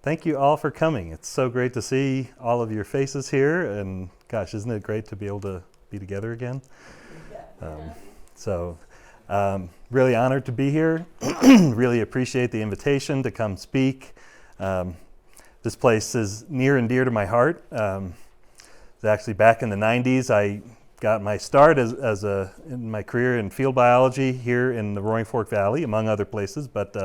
Thank you all for coming. It's so great to see all of your faces here, and gosh, isn't it great to be able to be together again? Um, really honored to be here. Really appreciate the invitation to come speak. This place is near and dear to my heart. It's actually back in the 90s. I got my start in my career in field biology here in the Roaring Fork Valley, among other places, but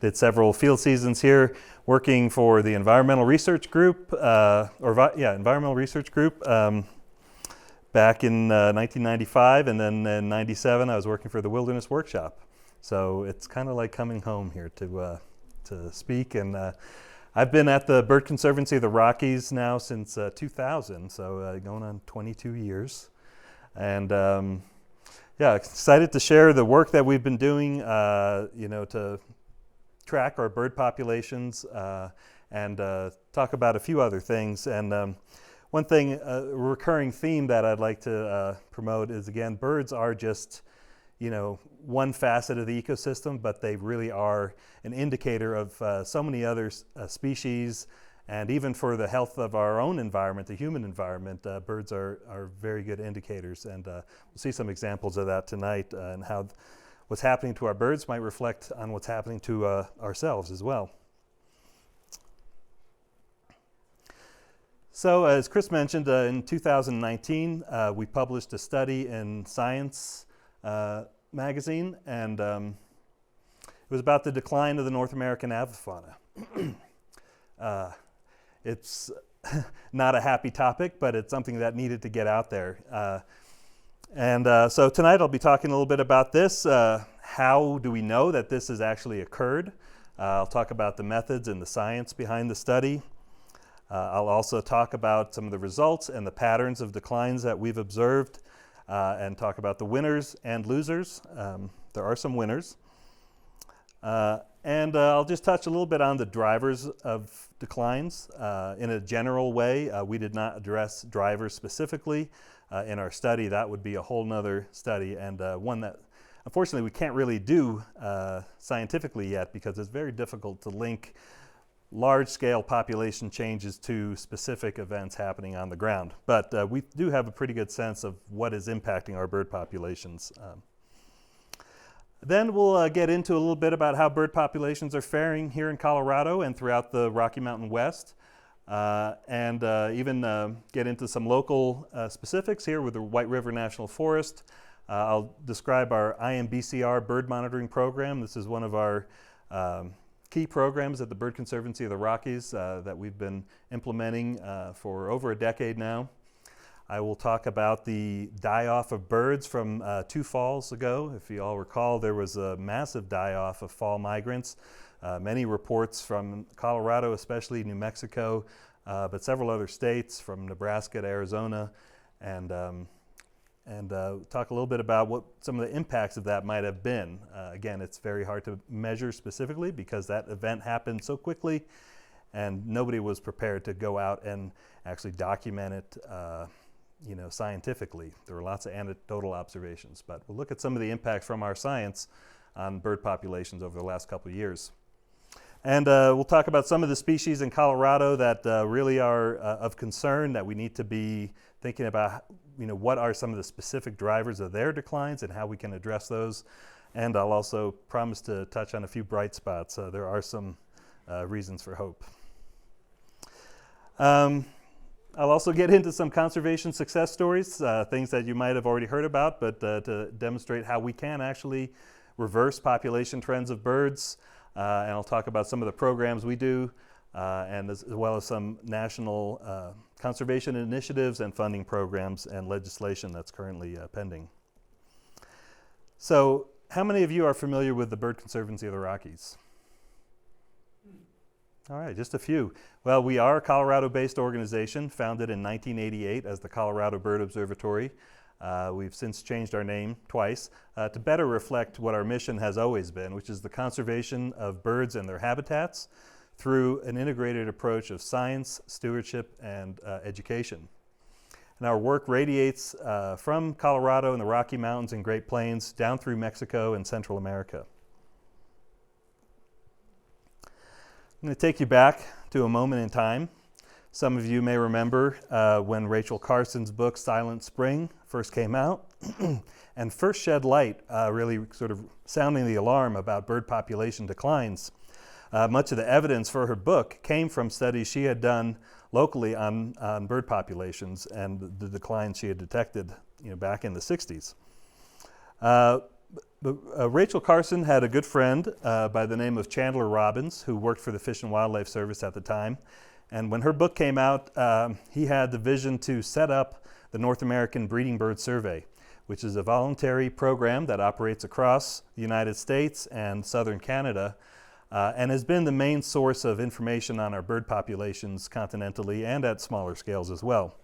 did several field seasons here working for the Environmental Research Group, Environmental Research Group back in 1995, and then in 97 I was working for the Wilderness Workshop. So it's kind of like coming home here to speak, and I've been at the Bird Conservancy of the Rockies now since 2000, so going on 22 years. And excited to share the work that we've been doing, to track our bird populations and talk about a few other things. And one thing, a recurring theme that I'd like to promote is, again, birds are just, one facet of the ecosystem, but they really are an indicator of so many other species. And even for the health of our own environment, the human environment, birds are very good indicators. And we'll see some examples of that tonight, and how what's happening to our birds might reflect on what's happening to ourselves as well. So as Chris mentioned, in 2019, we published a study in Science magazine, and it was about the decline of the North American Avifauna. It's not a happy topic, but it's something that needed to get out there. So tonight I'll be talking a little bit about this. How do we know that this has actually occurred? I'll talk about the methods and the science behind the study. I'll also talk about some of the results and the patterns of declines that we've observed, and talk about the winners and losers. There are some winners. And I'll just touch a little bit on the drivers of declines. In a general way, we did not address drivers specifically in our study. That would be a whole nother study, and one that unfortunately we can't really do scientifically yet, because it's very difficult to link large-scale population changes to specific events happening on the ground. But we do have a pretty good sense of what is impacting our bird populations. Then we'll get into a little bit about how bird populations are faring here in Colorado and throughout the Rocky Mountain West, and even get into some local specifics here with the White River National Forest. I'll describe our IMBCR bird monitoring program. This is one of our key programs at the Bird Conservancy of the Rockies that we've been implementing for over a decade now. I will talk about the die-off of birds from 2 falls ago. If you all recall, there was a massive die-off of fall migrants. Many reports from Colorado, especially New Mexico, but several other states from Nebraska to Arizona, and talk a little bit about what some of the impacts of that might have been. Again, it's very hard to measure specifically because that event happened so quickly, and nobody was prepared to go out and actually document it scientifically. There were lots of anecdotal observations, but we'll look at some of the impacts from our science on bird populations over the last couple of years. And we'll talk about some of the species in Colorado that really are of concern, that we need to be thinking about, what are some of the specific drivers of their declines and how we can address those. And I'll also promise to touch on a few bright spots. There are some reasons for hope. I'll also get into some conservation success stories, things that you might have already heard about, but to demonstrate how we can actually reverse population trends of birds. And I'll talk about some of the programs we do, and as well as some national conservation initiatives and funding programs and legislation that's currently pending. So, how many of you are familiar with the Bird Conservancy of the Rockies? All right, just a few. Well, we are a Colorado-based organization founded in 1988 as the Colorado Bird Observatory. We've since changed our name twice to better reflect what our mission has always been, which is the conservation of birds and their habitats through an integrated approach of science, stewardship, and education. And our work radiates from Colorado and the Rocky Mountains and Great Plains down through Mexico and Central America. I'm going to take you back to a moment in time. Some of you may remember when Rachel Carson's book Silent Spring first came out and first shed light, really sort of sounding the alarm about bird population declines. Much of the evidence for her book came from studies she had done locally on bird populations and the declines she had detected, back in the 60s. Rachel Carson had a good friend by the name of Chandler Robbins, who worked for the Fish and Wildlife Service at the time. And when her book came out, he had the vision to set up the North American Breeding Bird Survey, which is a voluntary program that operates across the United States and southern Canada, and has been the main source of information on our bird populations continentally and at smaller scales as well.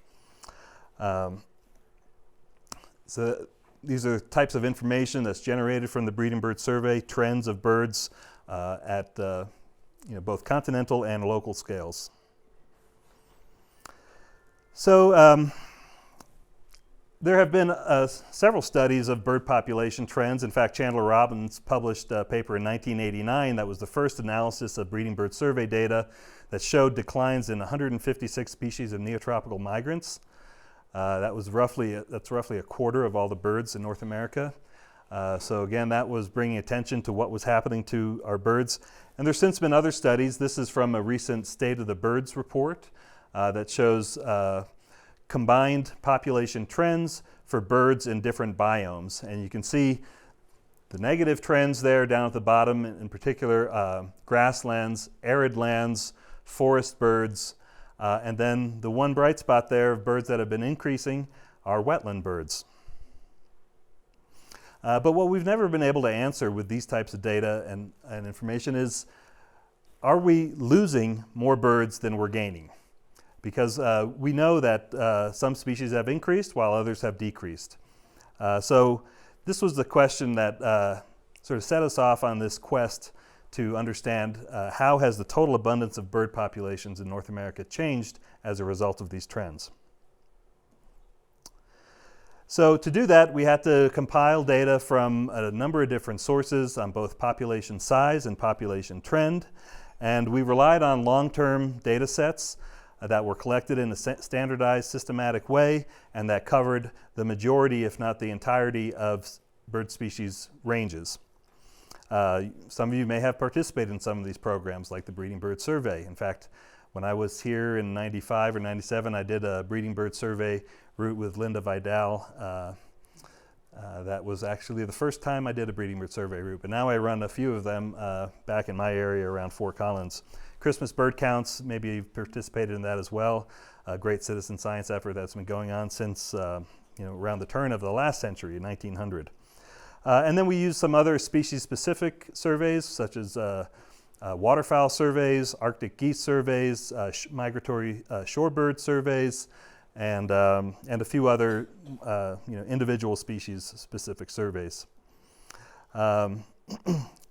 So these are types of information that's generated from the Breeding Bird Survey, trends of birds at both continental and local scales. So there have been several studies of bird population trends. In fact, Chandler Robbins published a paper in 1989 that was the first analysis of breeding bird survey data that showed declines in 156 species of neotropical migrants. That's roughly a quarter of all the birds in North America. So again, that was bringing attention to what was happening to our birds. And there's since been other studies. This is from a recent State of the Birds report that shows combined population trends for birds in different biomes. And you can see the negative trends there down at the bottom, in particular grasslands, arid lands, forest birds, and then the one bright spot there of birds that have been increasing are wetland birds. But what we've never been able to answer with these types of data and information is, are we losing more birds than we're gaining? Because we know that some species have increased while others have decreased. So this was the question that sort of set us off on this quest to understand how has the total abundance of bird populations in North America changed as a result of these trends. So to do that, we had to compile data from a number of different sources on both population size and population trend. And we relied on long-term data sets that were collected in a standardized, systematic way, and that covered the majority, if not the entirety, of bird species ranges. Some of you may have participated in some of these programs, like the Breeding Bird Survey. In fact, when I was here in 95 or 97, I did a Breeding Bird Survey route with Linda Vidal. That was actually the first time I did a Breeding Bird Survey route, but now I run a few of them back in my area around Fort Collins. Christmas bird counts, maybe you've participated in that as well. A great citizen science effort that's been going on since around the turn of the last century, 1900. And then we use some other species-specific surveys, such as waterfowl surveys, Arctic geese surveys, migratory shorebird surveys, and a few other individual species-specific surveys. In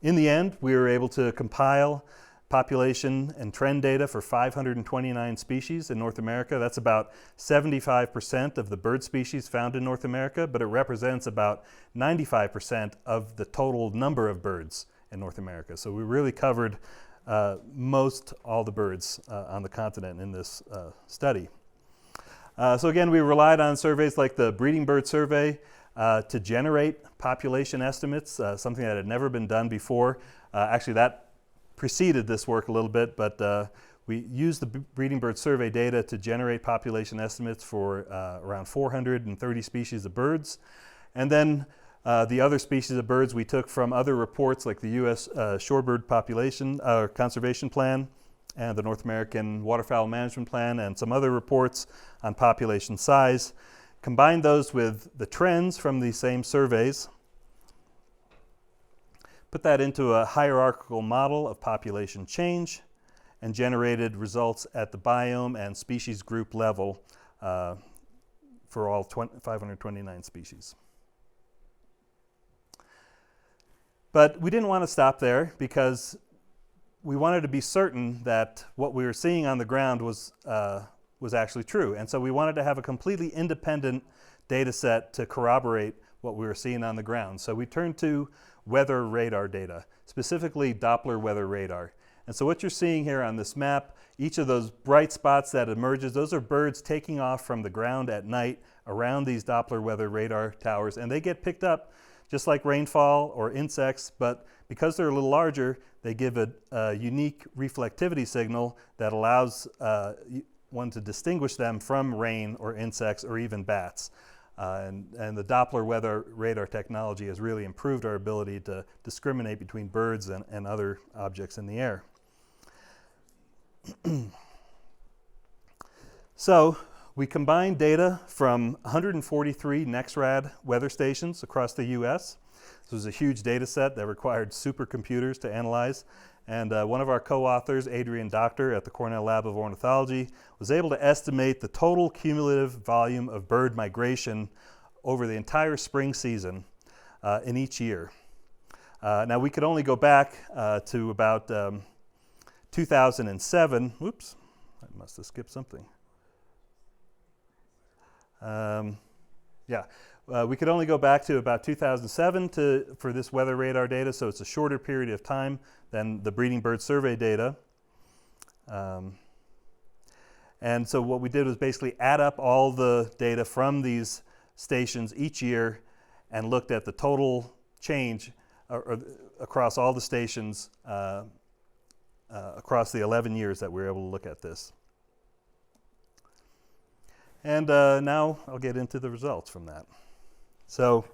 the end, we were able to compile population and trend data for 529 species in North America. That's about 75% of the bird species found in North America, but it represents about 95% of the total number of birds in North America. So we really covered most all the birds on the continent in this study. So again, we relied on surveys like the Breeding Bird Survey to generate population estimates, something that had never been done before. Actually, that preceded this work a little bit, but we used the Breeding Bird Survey data to generate population estimates for around 430 species of birds. And then the other species of birds we took from other reports like the U.S. Shorebird Population Conservation Plan and the North American Waterfowl Management Plan and some other reports on population size. Combined those with the trends from these same surveys, put that into a hierarchical model of population change, and generated results at the biome and species group level for all 529 species. But we didn't want to stop there because we wanted to be certain that what we were seeing on the ground was actually true. And so we wanted to have a completely independent data set to corroborate what we were seeing on the ground. So we turned to weather radar data, specifically Doppler weather radar. And so what you're seeing here on this map, each of those bright spots that emerges, those are birds taking off from the ground at night around these Doppler weather radar towers, and they get picked up just like rainfall or insects, but because they're a little larger, they give a unique reflectivity signal that allows one to distinguish them from rain or insects or even bats. And the Doppler weather radar technology has really improved our ability to discriminate between birds and other objects in the air. So we combined data from 143 NEXRAD weather stations across the US. This was a huge data set that required supercomputers to analyze. And one of our co-authors, Adrian Doctor at the Cornell Lab of Ornithology, was able to estimate the total cumulative volume of bird migration over the entire spring season in each year. Now we could only go back to about 2007. Oops, I must have skipped something. We could only go back to about 2007 for this weather radar data, so it's a shorter period of time than the breeding bird survey data. And so what we did was basically add up all the data from these stations each year and looked at the total change across all the stations across the 11 years that we were able to look at this. And now I'll get into the results from that. So,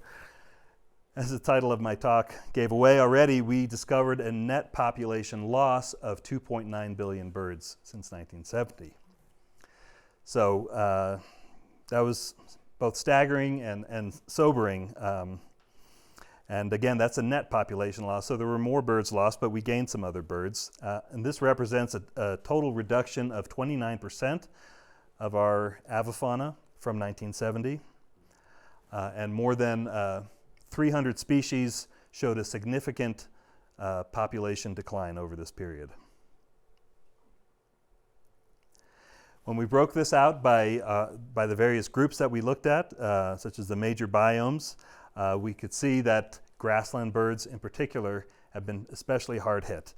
as the title of my talk gave away already, we discovered a net population loss of 2.9 billion birds since 1970. So that was both staggering and sobering. And again, that's a net population loss. So there were more birds lost, but we gained some other birds. And this represents a total reduction of 29% of our avifauna from 1970. And more than 300 species showed a significant population decline over this period. When we broke this out by the various groups that we looked at, such as the major biomes, we could see that grassland birds in particular have been especially hard hit,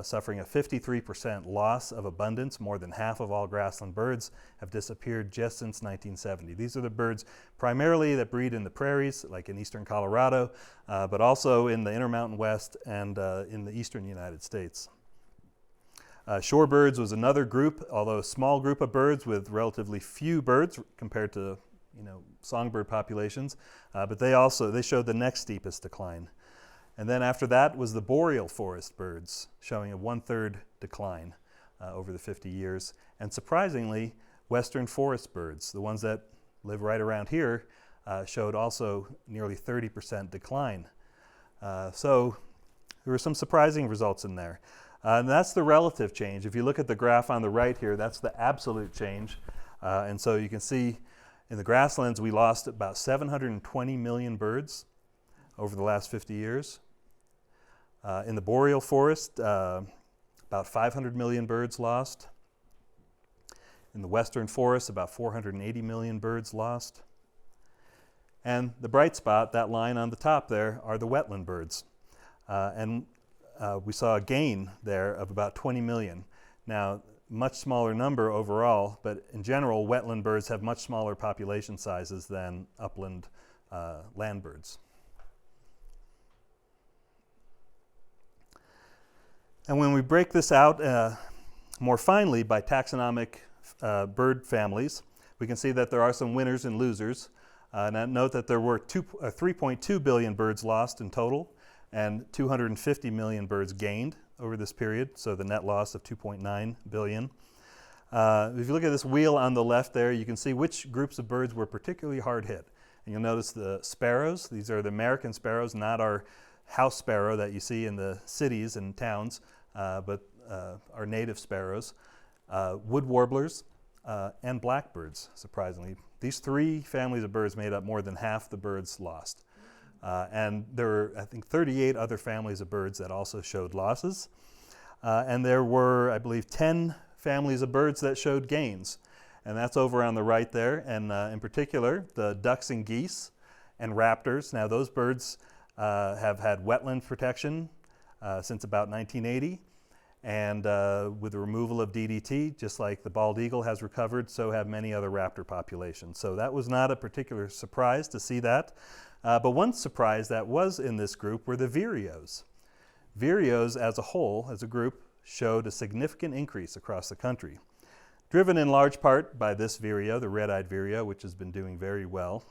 suffering a 53% loss of abundance. More than half of all grassland birds have disappeared just since 1970. These are the birds primarily that breed in the prairies, like in eastern Colorado, but also in the Intermountain West and in the eastern United States. Shorebirds was another group, although a small group of birds with relatively few birds compared to songbird populations, but they showed the next steepest decline. And then after that was the boreal forest birds, showing a 1/3 decline over the 50 years. And surprisingly, western forest birds, the ones that live right around here, showed also nearly 30% decline. So there were some surprising results in there. And that's the relative change. If you look at the graph on the right here, that's the absolute change. And so you can see in the grasslands, we lost about 720 million birds over the last 50 years. In the boreal forest, about 500 million birds lost. In the western forest, about 480 million birds lost. And the bright spot, that line on the top there, are the wetland birds. We saw a gain there of about 20 million. Now, much smaller number overall, but in general, wetland birds have much smaller population sizes than upland land birds. And when we break this out more finely by taxonomic bird families, we can see that there are some winners and losers. And note that there were 3.2 billion birds lost in total and 250 million birds gained over this period, so the net loss of 2.9 billion. If you look at this wheel on the left there, you can see which groups of birds were particularly hard hit. And you'll notice the sparrows. These are the American sparrows, not our house sparrow that you see in the cities and towns, but our native sparrows, wood warblers, and blackbirds, surprisingly. These three families of birds made up more than half the birds lost. And there were, I think, 38 other families of birds that also showed losses. And there were, I believe, 10 families of birds that showed gains. And that's over on the right there. And in particular, the ducks and geese and raptors. Now, those birds have had wetland protection since about 1980. And with the removal of DDT, just like the bald eagle has recovered, so have many other raptor populations. So that was not a particular surprise to see that. But one surprise that was in this group were the vireos. Vireos as a whole, as a group, showed a significant increase across the country, driven in large part by this vireo, the red-eyed vireo, which has been doing very well.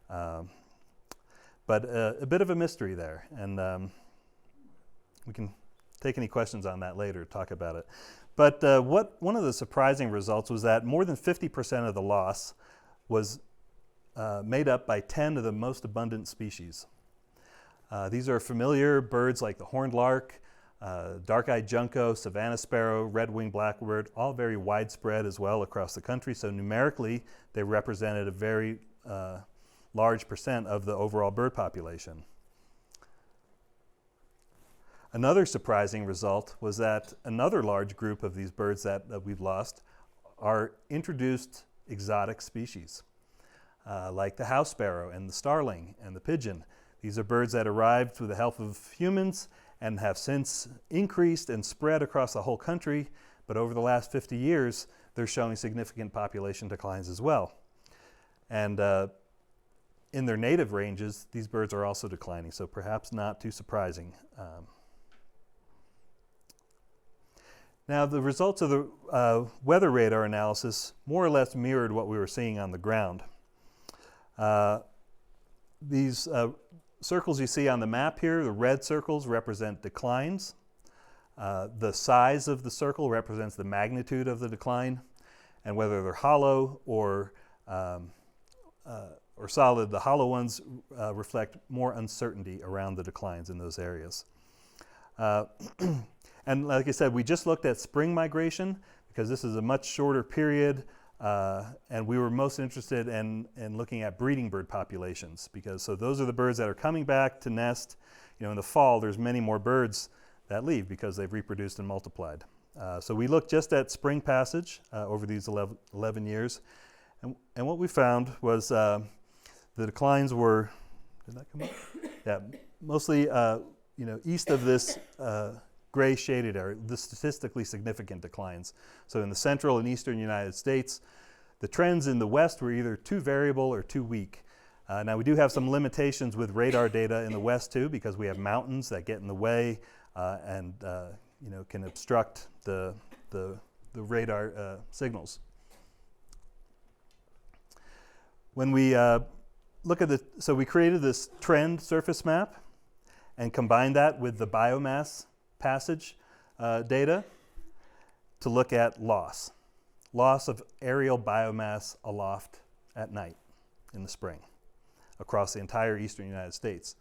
But a bit of a mystery there, and we can take any questions on that later, talk about it. But one of the surprising results was that more than 50% of the loss was made up by 10 of the most abundant species. These are familiar birds like the horned lark, dark-eyed junco, savanna sparrow, red-winged blackbird, all very widespread as well across the country. So numerically, they represented a very large percent of the overall bird population. Another surprising result was that another large group of these birds that we've lost are introduced exotic species, like the house sparrow and the starling and the pigeon. These are birds that arrived with the help of humans and have since increased and spread across the whole country, but over the last 50 years, they're showing significant population declines as well. And in their native ranges, these birds are also declining, so perhaps not too surprising. Now, the results of the weather radar analysis more or less mirrored what we were seeing on the ground. These circles you see on the map here, the red circles represent declines. The size of the circle represents the magnitude of the decline, and whether they're hollow or solid, the hollow ones reflect more uncertainty around the declines in those areas. And like I said, we just looked at spring migration because this is a much shorter period, and we were most interested in looking at breeding bird populations because so those are the birds that are coming back to nest. You know, in the fall, there's many more birds that leave because they've reproduced and multiplied. So we looked just at spring passage over these 11 years, and what we found was the declines were, did that come up? Yeah, mostly east of this gray shaded area, the statistically significant declines. So in the central and eastern United States, the trends in the west were either too variable or too weak. Now we do have some limitations with radar data in the west too, because we have mountains that get in the way and can obstruct the radar signals. When we look at so we created this trend surface map and combined that with the biomass passage data to look at loss of aerial biomass aloft at night in the spring across the entire eastern United States.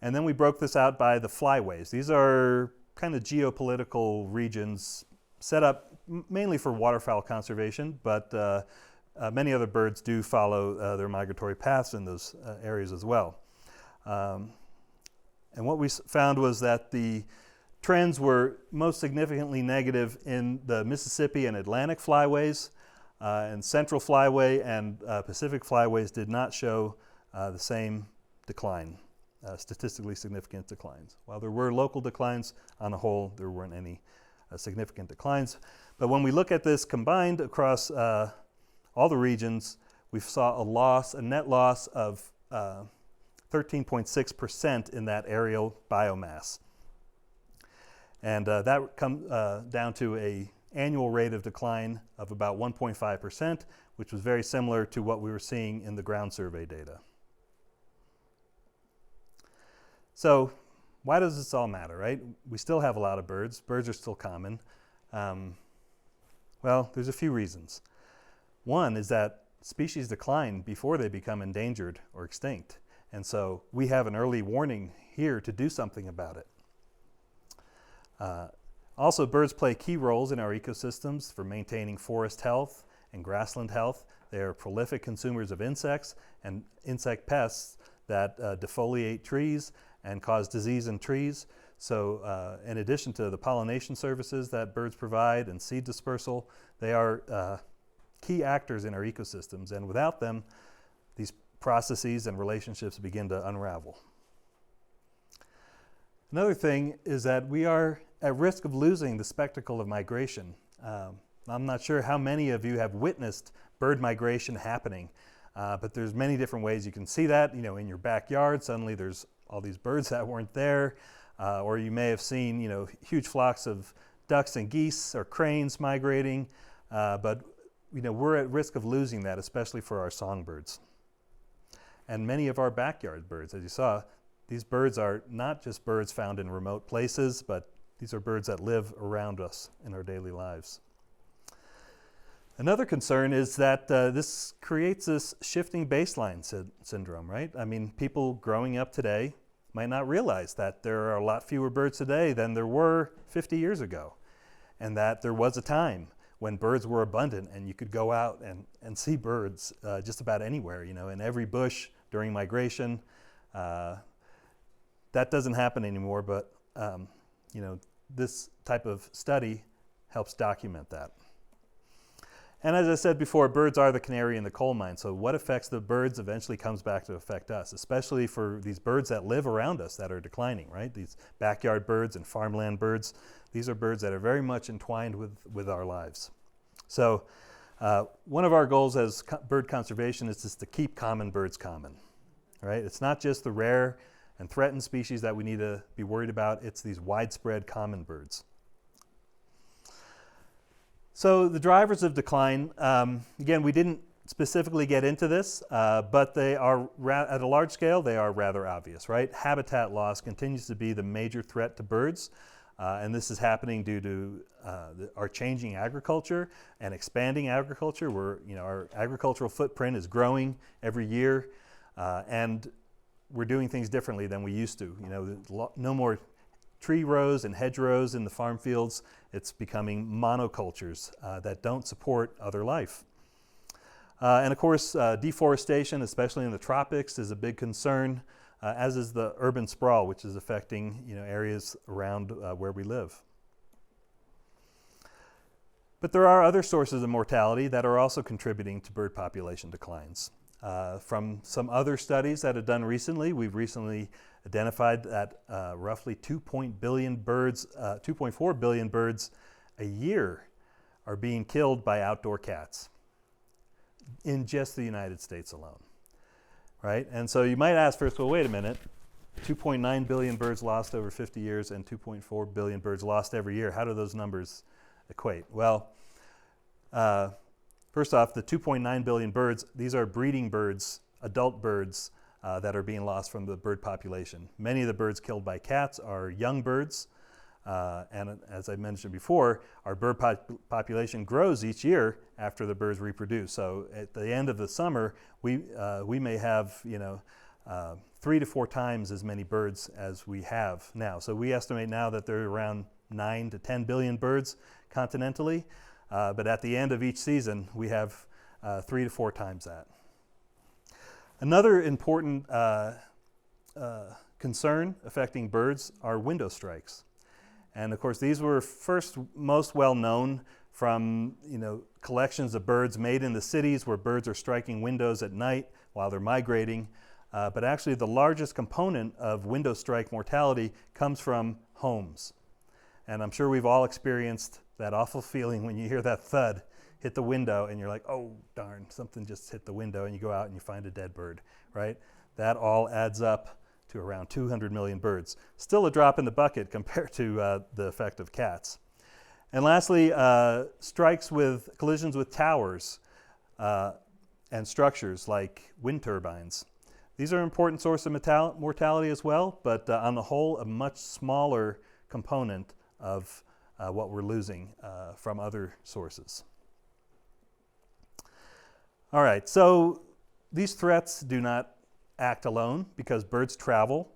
And then we broke this out by the flyways. These are kind of geopolitical regions set up mainly for waterfowl conservation, but many other birds do follow their migratory paths in those areas as well. And what we found was that the trends were most significantly negative in the Mississippi and Atlantic flyways, and Central Flyway and Pacific flyways did not show the same decline, statistically significant declines. While there were local declines, on the whole, there weren't any significant declines. But when we look at this combined across all the regions, we saw a net loss of 13.6% in that aerial biomass. And that comes down to an annual rate of decline of about 1.5%, which was very similar to what we were seeing in the ground survey data. So why does this all matter, right? We still have a lot of birds. Birds are still common. Well, there's a few reasons. One is that species decline before they become endangered or extinct. And so we have an early warning here to do something about it. Also, birds play key roles in our ecosystems for maintaining forest health and grassland health. They are prolific consumers of insects and insect pests that defoliate trees and cause disease in trees. So in addition to the pollination services that birds provide and seed dispersal, they are key actors in our ecosystems. And without them, these processes and relationships begin to unravel. Another thing is that we are at risk of losing the spectacle of migration. I'm not sure how many of you have witnessed bird migration happening, but there's many different ways you can see that. You know, in your backyard, suddenly there's all these birds that weren't there, or you may have seen, you know, huge flocks of ducks and geese or cranes migrating, but you know, we're at risk of losing that, especially for our songbirds. And many of our backyard birds, as you saw, these birds are not just birds found in remote places, but these are birds that live around us in our daily lives. Another concern is that this creates this shifting baseline syndrome, right? I mean, people growing up today might not realize that there are a lot fewer birds today than there were 50 years ago, and that there was a time when birds were abundant and you could go out and see birds just about anywhere, you know, in every bush during migration. That doesn't happen anymore, but you know, this type of study helps document that. And as I said before, birds are the canary in the coal mine. So what affects the birds eventually comes back to affect us, especially for these birds that live around us that are declining, right? These backyard birds and farmland birds. These are birds that are very much entwined with our lives. So one of our goals as bird conservation is just to keep common birds common, right? It's not just the rare and threatened species that we need to be worried about. It's these widespread common birds. So the drivers of decline, again, we didn't specifically get into this, but they are, at a large scale, they are rather obvious, right? Habitat loss continues to be the major threat to birds, and this is happening due to our changing agriculture and expanding agriculture. Our agricultural footprint is growing every year, and we're doing things differently than we used to. You know, no more tree rows and hedgerows in the farm fields. It's becoming monocultures that don't support other life. And of course, deforestation, especially in the tropics, is a big concern, as is the urban sprawl, which is affecting, you know, areas around where we live. But there are other sources of mortality that are also contributing to bird population declines. From some other studies that have done recently, we've recently identified that roughly 2.4 billion birds a year are being killed by outdoor cats in just the United States alone, right? And so you might ask first, well, wait a minute, 2.9 billion birds lost over 50 years and 2.4 billion birds lost every year. How do those numbers equate? Well, first off, the 2.9 billion birds, these are breeding birds, adult birds that are being lost from the bird population. Many of the birds killed by cats are young birds, and as I mentioned before, our bird population grows each year after the birds reproduce. So at the end of the summer, we may have, you know, 3 to 4 times as many birds as we have now. So we estimate now that there are around 9 to 10 billion birds continentally. But at the end of each season, we have 3 to 4 times that. Another important concern affecting birds are window strikes. And of course, these were first most well known from, you know, collections of birds made in the cities where birds are striking windows at night while they're migrating. But actually, the largest component of window strike mortality comes from homes. And I'm sure we've all experienced that awful feeling when you hear that thud hit the window and you're like, oh, darn, something just hit the window, and you go out and you find a dead bird, right? That all adds up to around 200 million birds. Still a drop in the bucket compared to the effect of cats. And lastly, collisions with towers and structures like wind turbines. These are an important source of mortality as well, but on the whole, a much smaller component of what we're losing from other sources. All right, so these threats do not act alone because birds travel.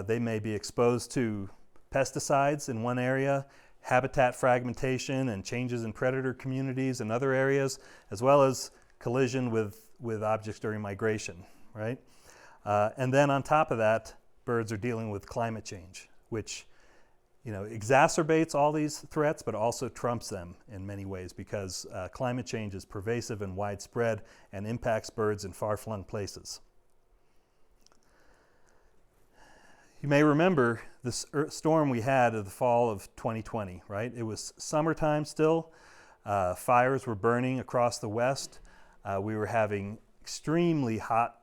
They may be exposed to pesticides in one area, habitat fragmentation and changes in predator communities in other areas, as well as collision with objects during migration, right? And then on top of that, birds are dealing with climate change, which, you know, exacerbates all these threats, but also trumps them in many ways because climate change is pervasive and widespread and impacts birds in far-flung places. You may remember this storm we had in the fall of 2020, right? It was summertime still. Fires were burning across the west. We were having extremely hot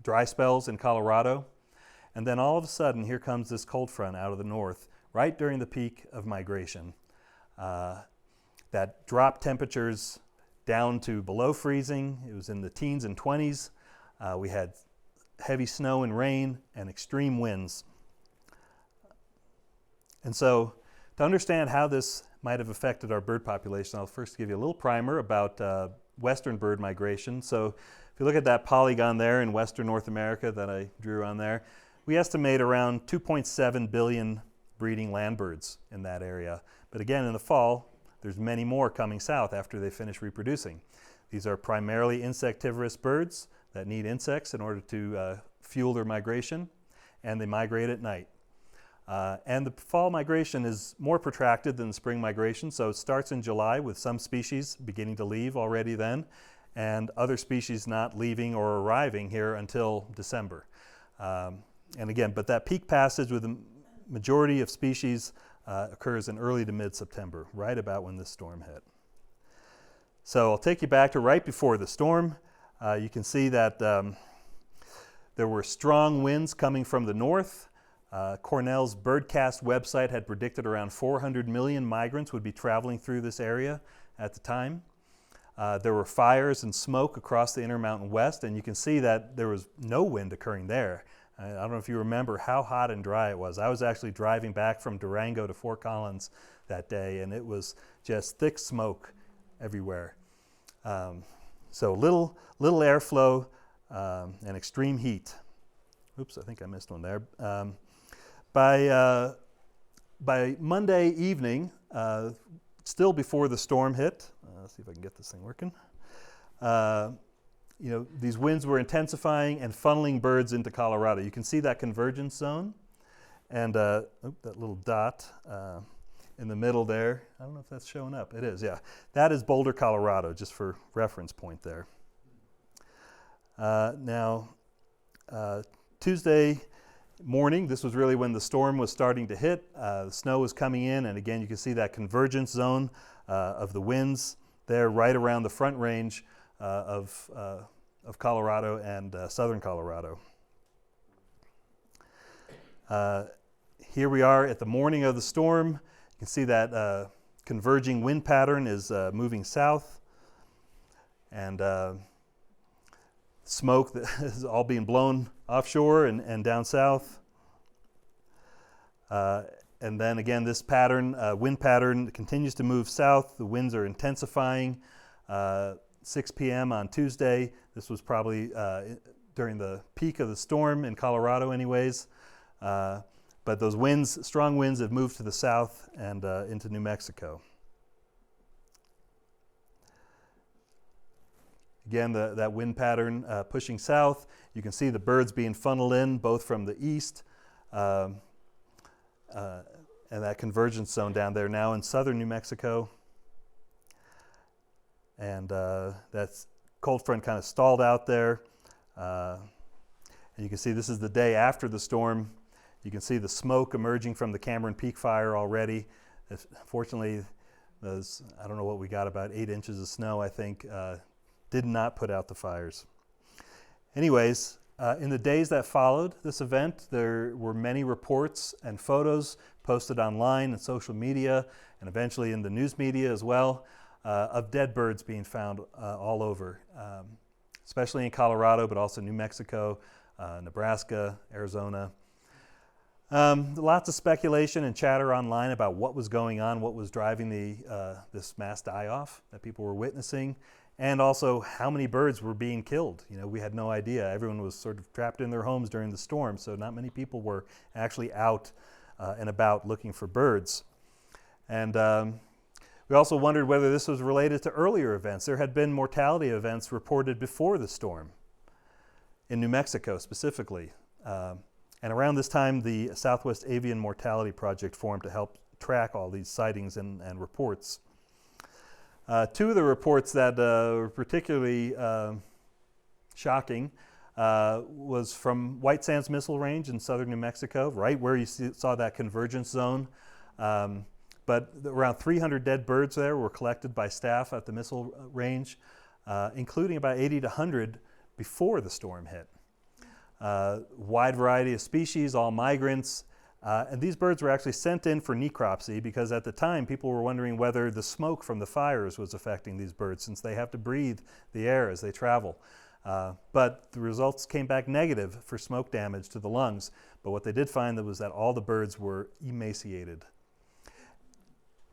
dry spells in Colorado. And then all of a sudden, here comes this cold front out of the north, right during the peak of migration. That dropped temperatures down to below freezing. It was in the teens and 20s. We had heavy snow and rain and extreme winds. And so to understand how this might have affected our bird population, I'll first give you a little primer about western bird migration. So if you look at that polygon there in western North America that I drew on there, we estimate around 2.7 billion breeding land birds in that area. But again, in the fall, there's many more coming south after they finish reproducing. These are primarily insectivorous birds that need insects in order to fuel their migration, and they migrate at night. And the fall migration is more protracted than the spring migration, so it starts in July with some species beginning to leave already then, and other species not leaving or arriving here until December. And again, but that peak passage with the majority of species occurs in early to mid-September, right about when this storm hit. So I'll take you back to right before the storm. You can see that there were strong winds coming from the north. Cornell's Birdcast website had predicted around 400 million migrants would be traveling through this area at the time. There were fires and smoke across the Intermountain West, and you can see that there was no wind occurring there. I don't know if you remember how hot and dry it was. I was actually driving back from Durango to Fort Collins that day, and it was just thick smoke everywhere. So little airflow and extreme heat. Oops, I think I missed one there. By Monday evening, still before the storm hit, let's see if I can get this thing working. These winds were intensifying and funneling birds into Colorado. You can see that convergence zone, and that little dot in the middle there. I don't know if that's showing up. It is, yeah. That is Boulder, Colorado, just for reference point there. Now, Tuesday morning, this was really when the storm was starting to hit. The snow was coming in, and again, you can see that convergence zone of the winds there right around the front range of Colorado and southern Colorado. Here we are at the morning of the storm. You can see that converging wind pattern is moving south, and smoke that is all being blown offshore and down south. And then again, this pattern, wind pattern, continues to move south. The winds are intensifying. 6 p.m. on Tuesday. This was probably during the peak of the storm in Colorado anyways. But those winds, strong winds, have moved to the south and into New Mexico. Again, that wind pattern pushing south. You can see the birds being funneled in both from the east and that convergence zone down there now in southern New Mexico. And that cold front kind of stalled out there. And you can see this is the day after the storm. You can see the smoke emerging from the Cameron Peak fire already. Fortunately, I don't know what we got, about 8 inches of snow, I think, did not put out the fires. Anyways, in the days that followed this event, there were many reports and photos posted online and social media, and eventually in the news media as well, of dead birds being found all over, especially in Colorado, but also New Mexico, Nebraska, Arizona. Lots of speculation and chatter online about what was going on, what was driving this mass die-off that people were witnessing, and also how many birds were being killed. We had no idea. Everyone was sort of trapped in their homes during the storm, so not many people were actually out and about looking for birds. And we also wondered whether this was related to earlier events. There had been mortality events reported before the storm in New Mexico specifically. And around this time, the Southwest Avian Mortality Project formed to help track all these sightings and reports. Two of the reports that were particularly shocking was from White Sands Missile Range in southern New Mexico, right where you saw that convergence zone. But around 300 dead birds there were collected by staff at the missile range, including about 80 to 100 before the storm hit. Wide variety of species, all migrants, and these birds were actually sent in for necropsy because at the time people were wondering whether the smoke from the fires was affecting these birds since they have to breathe the air as they travel. But the results came back negative for smoke damage to the lungs. But what they did find was that all the birds were emaciated.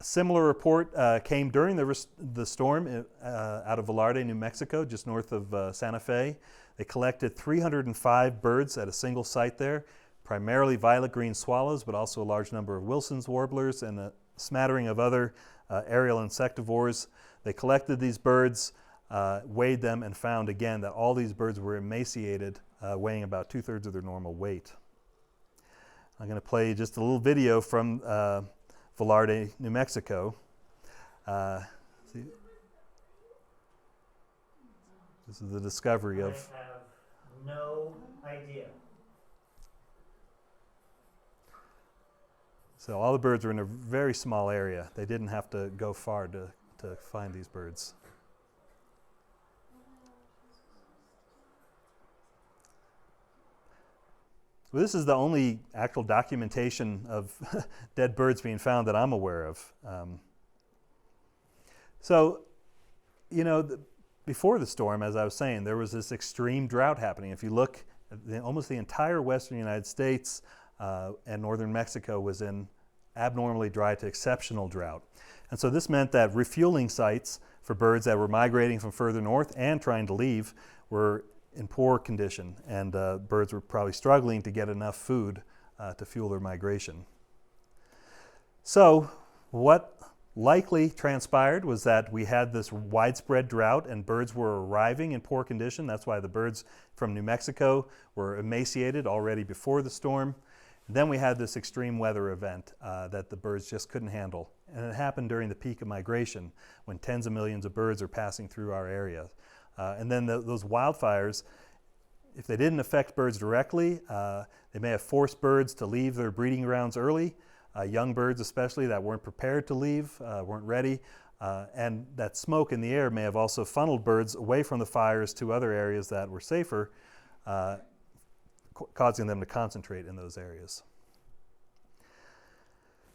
A similar report came during the storm out of Velarde, New Mexico, just north of Santa Fe. They collected 305 birds at a single site there, primarily violet green swallows, but also a large number of Wilson's warblers and a smattering of other aerial insectivores. They collected these birds, weighed them, and found again that all these birds were emaciated, weighing about 2/3 of their normal weight. I'm going to play just a little video from Velarde, New Mexico. See. This is the discovery of... I have no idea. So all the birds were in a very small area. They didn't have to go far to find these birds. So this is the only actual documentation of dead birds being found that I'm aware of. Before the storm, as I was saying, there was this extreme drought happening. If you look, almost the entire western United States and northern Mexico was in abnormally dry to exceptional drought. And so this meant that refueling sites for birds that were migrating from further north and trying to leave were in poor condition, and birds were probably struggling to get enough food to fuel their migration. So what likely transpired was that we had this widespread drought and birds were arriving in poor condition. That's why the birds from New Mexico were emaciated already before the storm. And then we had this extreme weather event that the birds just couldn't handle. And it happened during the peak of migration when tens of millions of birds are passing through our area. And then those wildfires, if they didn't affect birds directly, they may have forced birds to leave their breeding grounds early. Young birds especially that weren't prepared to leave, weren't ready, and that smoke in the air may have also funneled birds away from the fires to other areas that were safer, causing them to concentrate in those areas.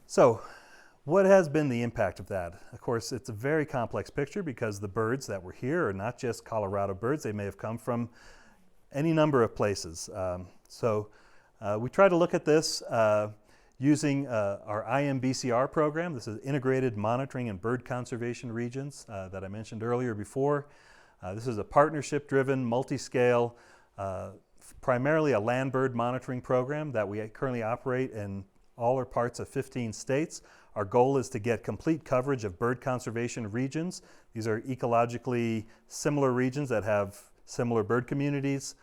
So, what has been the impact of that? Of course, it's a very complex picture because the birds that were here are not just Colorado birds. They may have come from any number of places. We try to look at this using our IMBCR program. This is Integrated Monitoring and Bird Conservation Regions that I mentioned earlier before. This is a partnership-driven, multi-scale, primarily a land bird monitoring program that we currently operate in all or parts of 15 states. Our goal is to get complete coverage of bird conservation regions. These are ecologically similar regions that have similar bird communities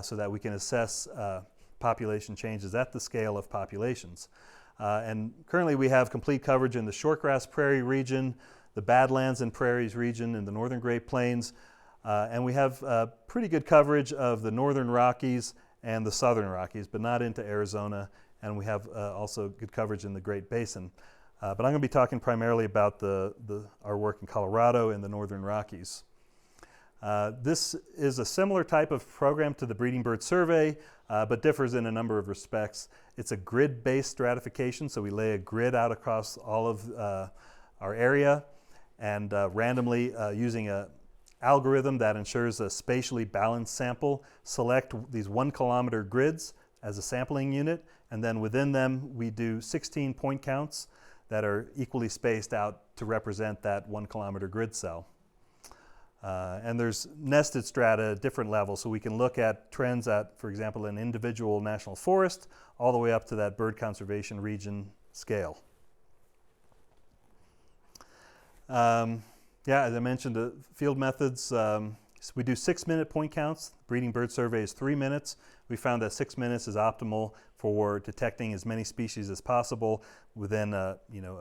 so that we can assess population changes at the scale of populations. And currently we have complete coverage in the shortgrass prairie region, the badlands and prairies region in the northern Great Plains, and we have pretty good coverage of the northern Rockies and the southern Rockies, but not into Arizona, and we have also good coverage in the Great Basin. But I'm going to be talking primarily about our work in Colorado and the northern Rockies. This is a similar type of program to the Breeding Bird Survey, but differs in a number of respects. It's a grid-based stratification, so we lay a grid out across all of our area and randomly using an algorithm that ensures a spatially balanced sample, select these 1 kilometer grids as a sampling unit, and then within them we do 16 point counts that are equally spaced out to represent that 1 kilometer grid cell. And there's nested strata at different levels, so we can look at trends at, for example, an individual national forest, all the way up to that bird conservation region scale. As I mentioned, the field methods, so we do 6-minute point counts. Breeding Bird Survey is 3 minutes. We found that 6 minutes is optimal for detecting as many species as possible within a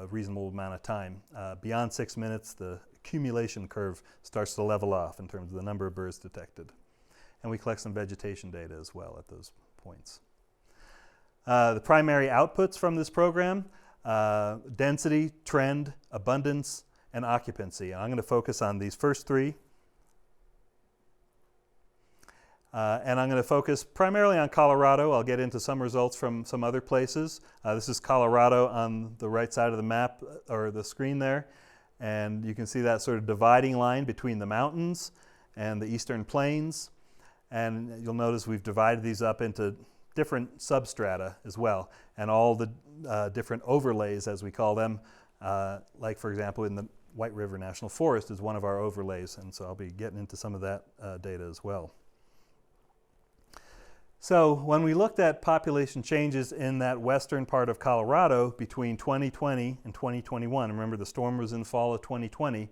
reasonable amount of time. Beyond 6 minutes, the accumulation curve starts to level off in terms of the number of birds detected. and we collect some vegetation data as well at those points. The primary outputs from this program, density, trend, abundance, and occupancy. I'm going to focus on these first three. And I'm going to focus primarily on Colorado. I'll get into some results from some other places. This is Colorado on the right side of the map, or the screen there. And you can see that sort of dividing line between the mountains and the eastern plains. And you'll notice we've divided these up into different substrata as well, and all the different overlays, as we call them, like for example in the White River National Forest is one of our overlays, and so I'll be getting into some of that data as well. So when we looked at population changes in that western part of Colorado between 2020 and 2021, remember the storm was in fall of 2020,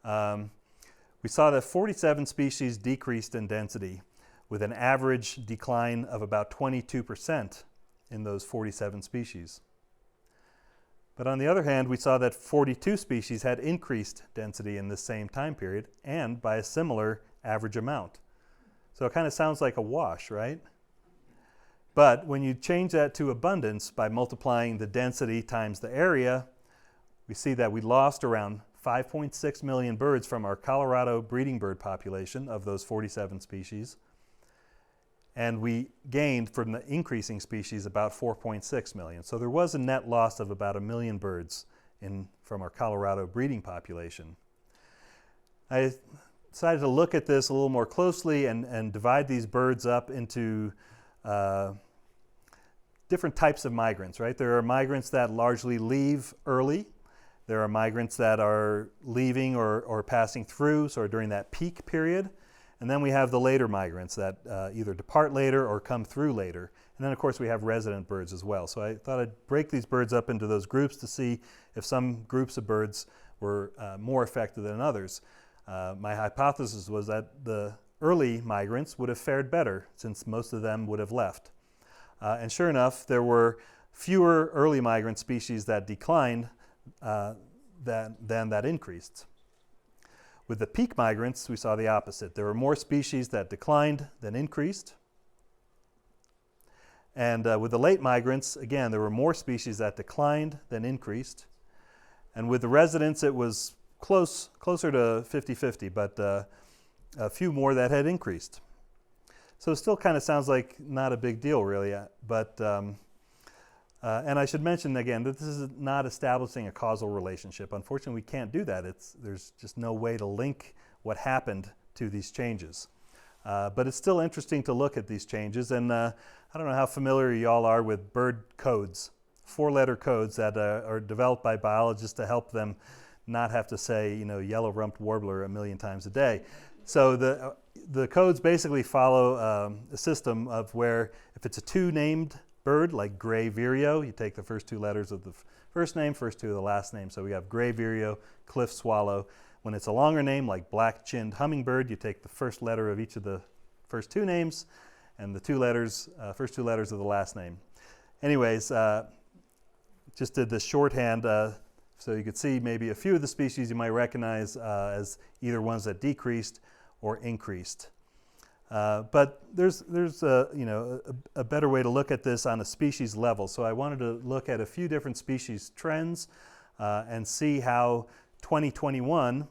we saw that 47 species decreased in density, with an average decline of about 22% in those 47 species. But on the other hand, we saw that 42 species had increased density in this same time period, and by a similar average amount. So it kind of sounds like a wash, right? But when you change that to abundance by multiplying the density times the area, we see that we lost around 5.6 million birds from our Colorado breeding bird population of those 47 species. And we gained from the increasing species about 4.6 million. So there was a net loss of about 1 million birds from our Colorado breeding population. I decided to look at this a little more closely and divide these birds up into different types of migrants, right? There are migrants that largely leave early. There are migrants that are leaving or passing through, sort of during that peak period. And then we have the later migrants that either depart later or come through later. And then, of course, we have resident birds as well. So I thought I'd break these birds up into those groups to see if some groups of birds were more affected than others. My hypothesis was that the early migrants would have fared better, since most of them would have left. And sure enough, there were fewer early migrant species that declined than that increased. With the peak migrants, we saw the opposite. There were more species that declined than increased. And with the late migrants, again, there were more species that declined than increased. And with the residents, it was closer to 50-50, but a few more that had increased. So it still kind of sounds like not a big deal, really. But and I should mention again that this is not establishing a causal relationship. Unfortunately, we can't do that. There's just no way to link what happened to these changes. But it's still interesting to look at these changes. And I don't know how familiar you all are with bird codes, 4-letter codes that are developed by biologists to help them not have to say, yellow-rumped warbler a million times a day. So the codes basically follow a system of where if it's a 2-named bird, like gray vireo, you take the first 2 letters of the first name, first 2 of the last name. So we have gray vireo, cliff swallow. When it's a longer name, like black-chinned hummingbird, you take the first letter of each of the first 2 names and the first 2 letters of the last name. Anyways, just did this shorthand so you could see maybe a few of the species you might recognize as either ones that decreased or increased. But there's a better way to look at this on a species level. So I wanted to look at a few different species trends and see how 2021,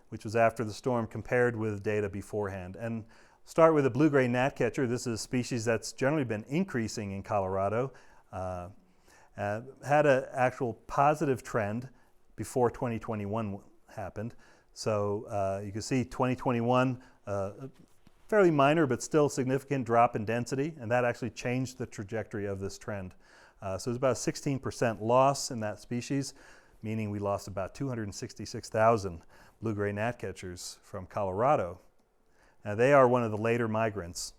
which was after the storm, compared with data beforehand. And start with the blue-gray gnatcatcher. This is a species that's generally been increasing in Colorado. Had an actual positive trend before 2021 happened. So you can see 2021, fairly minor but still significant drop in density, and that actually changed the trajectory of this trend. So there's about a 16% loss in that species, meaning we lost about 266,000 blue-gray gnatcatchers from Colorado. Now they are one of the later migrants.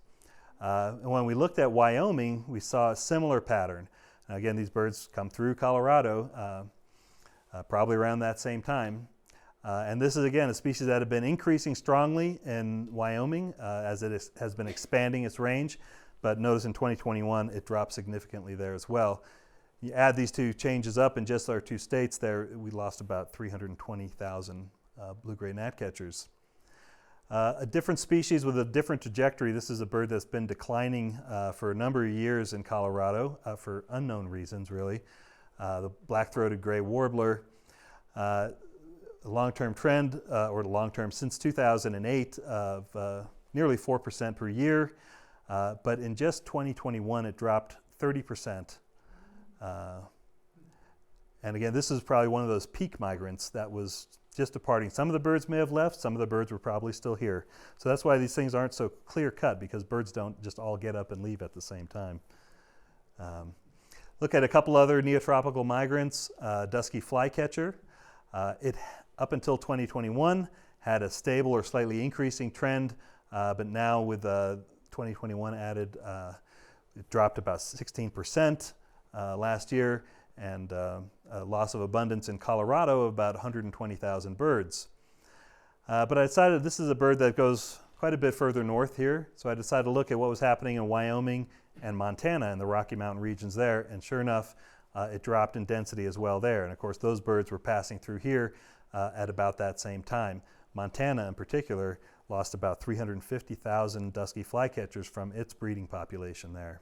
And when we looked at Wyoming, we saw a similar pattern. Now again, these birds come through Colorado probably around that same time. And this is, again, a species that had been increasing strongly in Wyoming as it has been expanding its range. But notice in 2021, it dropped significantly there as well. You add these 2 changes up in just our 2 states there, we lost about 320,000 blue-gray gnatcatchers. A different species with a different trajectory. This is a bird that's been declining for a number of years in Colorado for unknown reasons, really. The black-throated gray warbler. The long-term trend, or the long-term since 2008, of nearly 4% per year. But in just 2021, it dropped 30%. And again, this is probably one of those peak migrants that was just departing. Some of the birds may have left, some of the birds were probably still here. So that's why these things aren't so clear-cut, because birds don't just all get up and leave at the same time. Look at a couple other neotropical migrants. Dusky flycatcher. It, up until 2021, had a stable or slightly increasing trend, but now with 2021 added, it dropped about 16% last year, and a loss of abundance in Colorado of about 120,000 birds. But I decided this is a bird that goes quite a bit further north here, so I decided to look at what was happening in Wyoming and Montana in the Rocky Mountain regions there, and sure enough, it dropped in density as well there. And of course, those birds were passing through here at about that same time. Montana in particular lost about 350,000 dusky flycatchers from its breeding population there.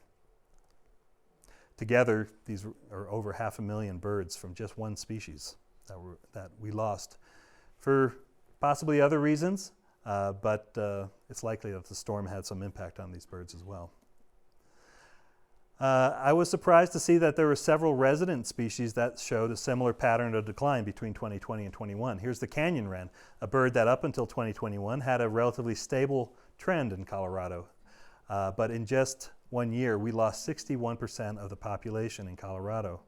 Together, these are over 500,000 birds from just one species that we lost for possibly other reasons, but it's likely that the storm had some impact on these birds as well. I was surprised to see that there were several resident species that showed a similar pattern of decline between 2020 and 21. Here's the canyon wren, a bird that up until 2021 had a relatively stable trend in Colorado. But in just 1 year, we lost 61% of the population in Colorado.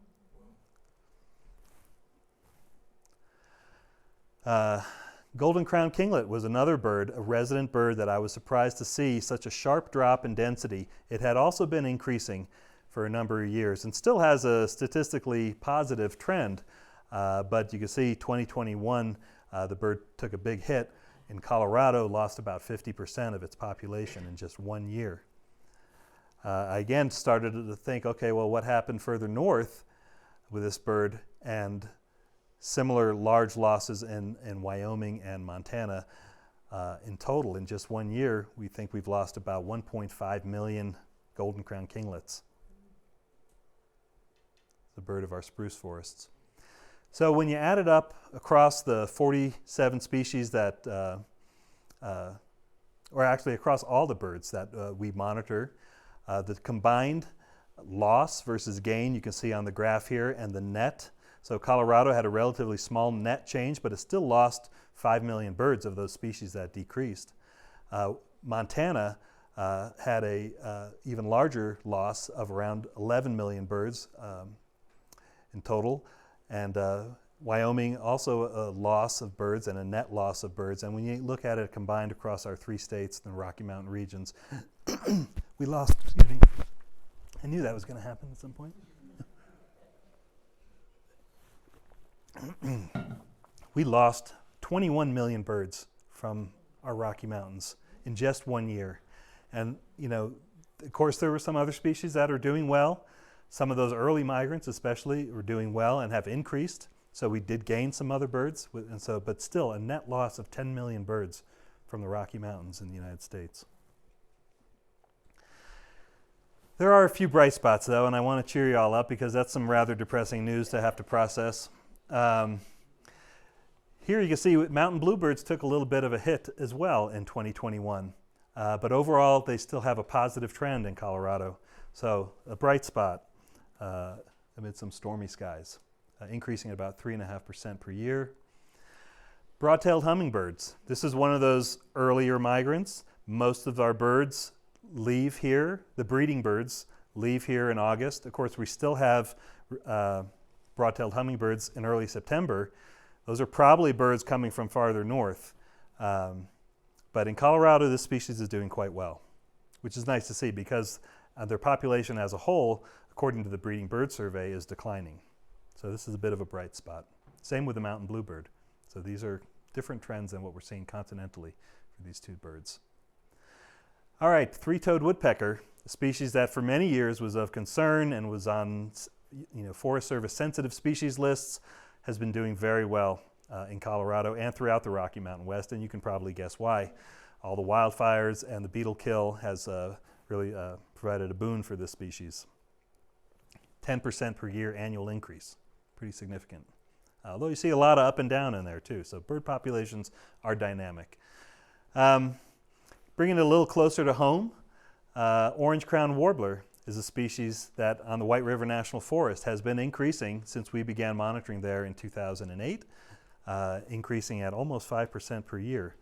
Golden crowned kinglet was another bird, a resident bird that I was surprised to see such a sharp drop in density. It had also been increasing for a number of years and still has a statistically positive trend, but you can see 2021, the bird took a big hit. In Colorado, lost about 50% of its population in just 1 year. I again started to think, okay, well, what happened further north with this bird? And similar large losses in Wyoming and Montana. In total, in just 1 year, we think we've lost about 1.5 million golden crowned kinglets. The bird of our spruce forests. So when you add it up across the 47 species that, or actually across all the birds that we monitor, the combined loss versus gain you can see on the graph here, and the net. So Colorado had a relatively small net change, but it still lost 5 million birds of those species that decreased. Montana had a even larger loss of around 11 million birds in total, and Wyoming also a loss of birds and a net loss of birds. And when you look at it combined across our 3 states and the Rocky Mountain regions, we lost, excuse me, I knew that was going to happen at some point. We lost 21 million birds from our Rocky Mountains in just 1 year. And, you know, of course, there were some other species that are doing well. Some of those early migrants especially were doing well and have increased. So we did gain some other birds, but still a net loss of 10 million birds from the Rocky Mountains in the United States. There are a few bright spots, though, and I want to cheer you all up because that's some rather depressing news to have to process. Here you can see mountain bluebirds took a little bit of a hit as well in 2021. But overall, they still have a positive trend in Colorado. So a bright spot amid some stormy skies, increasing at about 3.5% per year. Broad-tailed hummingbirds. This is one of those earlier migrants. Most of our birds leave here. The breeding birds leave here in August. Of course, we still have broad-tailed hummingbirds in early September. Those are probably birds coming from farther north. But in Colorado, this species is doing quite well, which is nice to see because their population as a whole, according to the Breeding Bird Survey, is declining. So this is a bit of a bright spot. Same with the mountain bluebird. So these are different trends than what we're seeing continentally for these 2 birds. All right, three-toed woodpecker, a species that for many years was of concern and was on Forest Service sensitive species lists, has been doing very well in Colorado and throughout the Rocky Mountain West, and you can probably guess why. all the wildfires and the beetle kill has really provided a boon for this species. 10% per year annual increase, pretty significant. Although you see a lot of up and down in there too, so bird populations are dynamic. Bringing it a little closer to home, orange-crowned warbler is a species that on the White River National Forest has been increasing since we began monitoring there in 2008, increasing at almost 5% per year.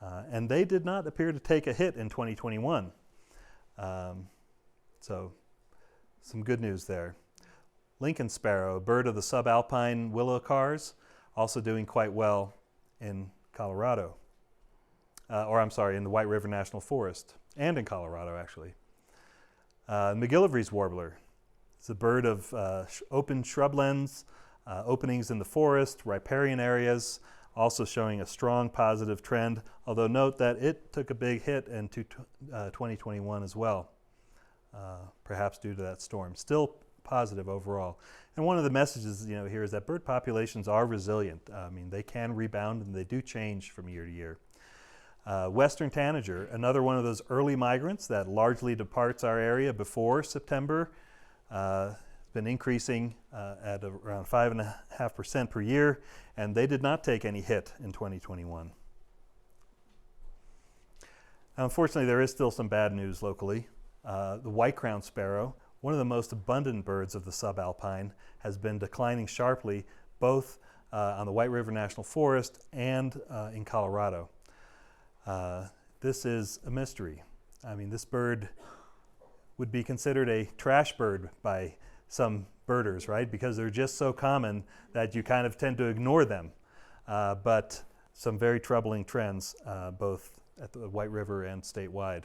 And they did not appear to take a hit in 2021. So some good news there. Lincoln sparrow, a bird of the subalpine willow cars, also doing quite well in Colorado. In the White River National Forest, and in Colorado, actually. McGillivray's warbler is a bird of open shrublands, openings in the forest, riparian areas, also showing a strong positive trend, although note that it took a big hit in 2021 as well, perhaps due to that storm. Still positive overall. And one of the messages here is that bird populations are resilient. I mean, they can rebound and they do change from year to year. Western tanager, another one of those early migrants that largely departs our area before September, been increasing at around 5.5% per year, and they did not take any hit in 2021. Now, unfortunately, there is still some bad news locally. The white-crowned sparrow, one of the most abundant birds of the subalpine, has been declining sharply both on the White River National Forest and in Colorado. This is a mystery. I mean, this bird would be considered a trash bird by some birders, right? Because they're just so common that you kind of tend to ignore them. But some very troubling trends, both at the White River and statewide.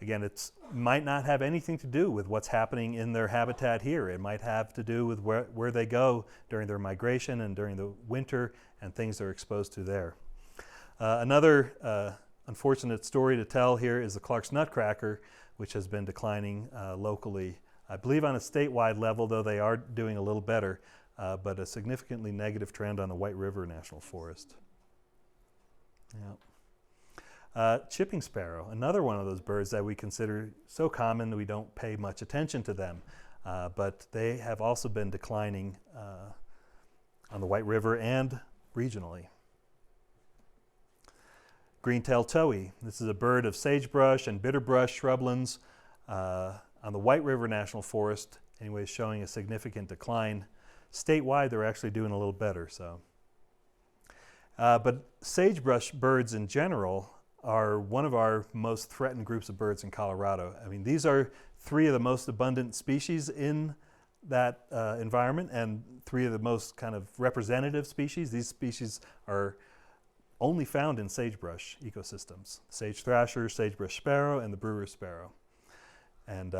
Again, it might not have anything to do with what's happening in their habitat here. It might have to do with where they go during their migration and during the winter and things they're exposed to there. Another unfortunate story to tell here is the Clark's nutcracker, which has been declining locally. I believe on a statewide level, though they are doing a little better, but a significantly negative trend on the White River National Forest. Yeah. Chipping sparrow, another one of those birds that we consider so common that we don't pay much attention to them, but they have also been declining on the White River and regionally. Green-tailed towhee. This is a bird of sagebrush and bitterbrush shrublands on the White River National Forest, anyways, showing a significant decline. Statewide, they're actually doing a little better. But sagebrush birds in general are one of our most threatened groups of birds in Colorado. I mean, these are three of the most abundant species in that environment and three of the most kind of representative species. These species are only found in sagebrush ecosystems: sage thrasher, sagebrush sparrow, and the brewer's sparrow. And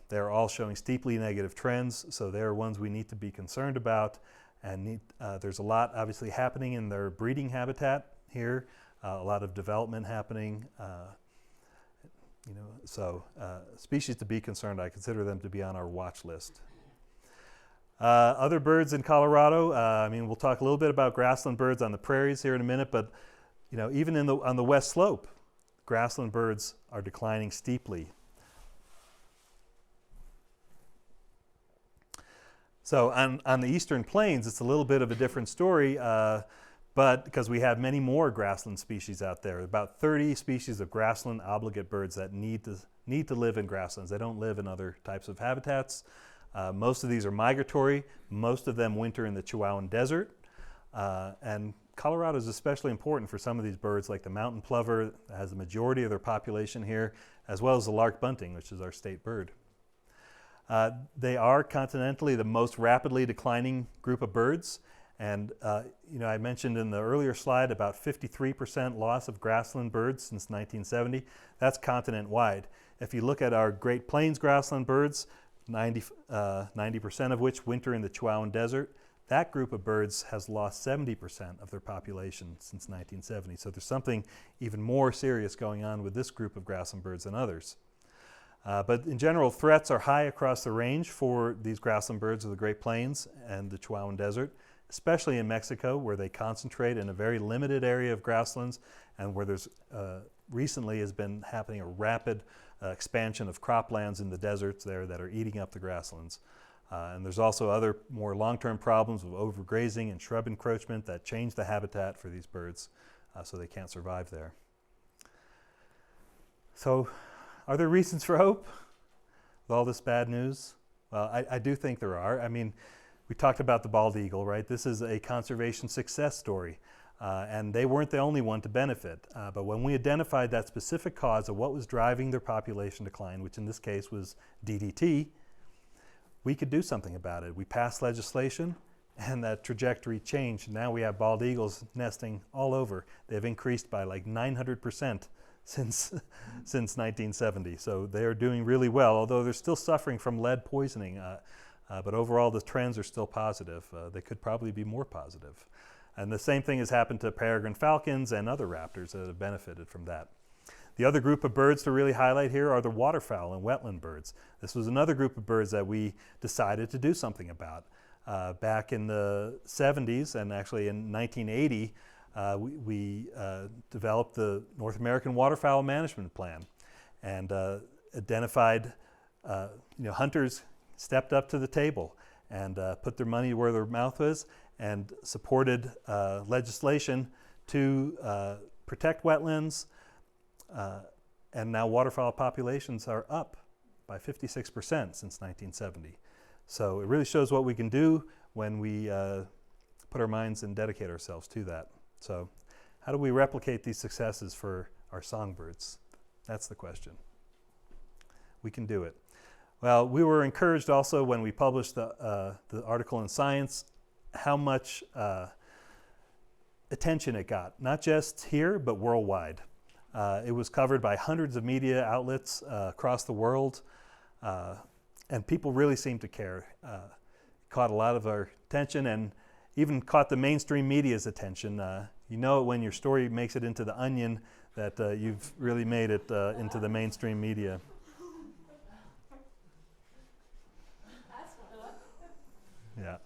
they're all showing steeply negative trends, so they're ones we need to be concerned about. And there's a lot obviously happening in their breeding habitat here, a lot of development happening. Species to be concerned. I consider them to be on our watch list. Other birds in Colorado, we'll talk a little bit about grassland birds on the prairies here in a minute, but even on the west slope, grassland birds are declining steeply. So on the eastern plains, it's a little bit of a different story, but because we have many more grassland species out there, about 30 species of grassland obligate birds that need to live in grasslands. They don't live in other types of habitats. Most of these are migratory. Most of them winter in the Chihuahuan Desert. And Colorado is especially important for some of these birds, like the mountain plover that has the majority of their population here, as well as the lark bunting, which is our state bird. They are continentally the most rapidly declining group of birds. And I mentioned in the earlier slide about 53% loss of grassland birds since 1970. That's continent-wide. If you look at our Great Plains grassland birds, 90% of which winter in the Chihuahuan Desert, that group of birds has lost 70% of their population since 1970. So there's something even more serious going on with this group of grassland birds than others. But in general, threats are high across the range for these grassland birds of the Great Plains and the Chihuahuan Desert. especially in Mexico, where they concentrate in a very limited area of grasslands, and where there's recently has been happening a rapid expansion of croplands in the deserts there that are eating up the grasslands. And there's also other more long-term problems of overgrazing and shrub encroachment that change the habitat for these birds, so they can't survive there. So, are there reasons for hope with all this bad news? Well, I do think there are. I mean, we talked about the bald eagle, right? This is a conservation success story. And they weren't the only one to benefit. But when we identified that specific cause of what was driving their population decline, which in this case was DDT, we could do something about it. We passed legislation, and that trajectory changed. Now we have bald eagles nesting all over. They've increased by like 900% since 1970. So they are doing really well, although they're still suffering from lead poisoning. But overall, the trends are still positive. They could probably be more positive. And the same thing has happened to peregrine falcons and other raptors that have benefited from that. The other group of birds to really highlight here are the waterfowl and wetland birds. This was another group of birds that we decided to do something about. Back in the 70s, and actually in 1980, we developed the North American Waterfowl Management Plan, and identified, hunters stepped up to the table and put their money where their mouth was, and supported legislation to protect wetlands, and now waterfowl populations are up by 56% since 1970. So it really shows what we can do when we put our minds and dedicate ourselves to that. So how do we replicate these successes for our songbirds? That's the question. We can do it. Well, we were encouraged also when we published the article in Science how much attention it got, not just here, but worldwide. It was covered by hundreds of media outlets across the world, and people really seemed to care. Caught a lot of our attention, and even caught the mainstream media's attention. You know it when your story makes it into the Onion that you've really made it into the mainstream media. Yeah.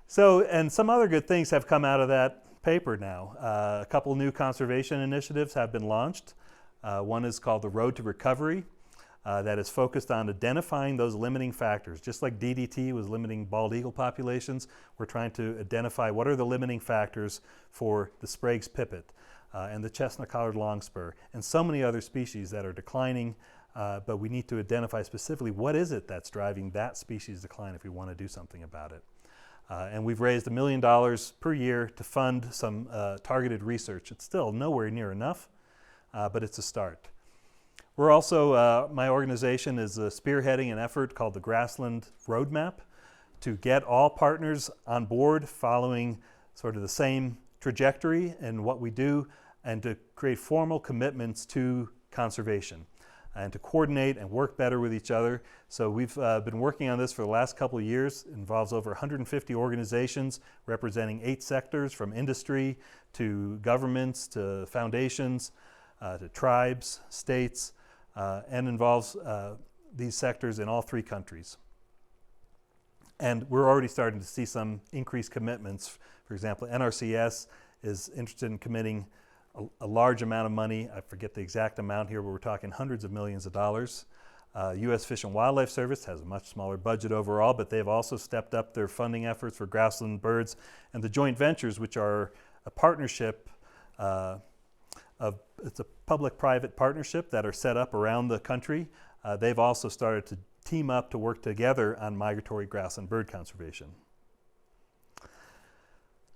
So, and some other good things have come out of that paper now. A couple new conservation initiatives have been launched. One is called the Road to Recovery, that is focused on identifying those limiting factors. Just like DDT was limiting bald eagle populations, we're trying to identify what are the limiting factors for the Sprague's pipit and the chestnut-collared longspur and so many other species that are declining, but we need to identify specifically what is it that's driving that species decline if we want to do something about it. And we've raised $1 million per year to fund some targeted research. It's still nowhere near enough, but it's a start. We're also, my organization is spearheading an effort called the Grassland Roadmap to get all partners on board following sort of the same trajectory in what we do, and to create formal commitments to conservation and to coordinate and work better with each other. So we've been working on this for the last couple of years. It involves over 150 organizations representing 8 sectors, from industry to governments to foundations to tribes, states, and involves these sectors in all 3 countries. And we're already starting to see some increased commitments. For example, NRCS is interested in committing a large amount of money. I forget the exact amount here, but we're talking hundreds of millions of dollars. U.S. Fish and Wildlife Service has a much smaller budget overall, but they've also stepped up their funding efforts for grassland birds. And the joint ventures, which are a partnership it's a public-private partnership that are set up around the country. They've also started to team up to work together on migratory grassland bird conservation.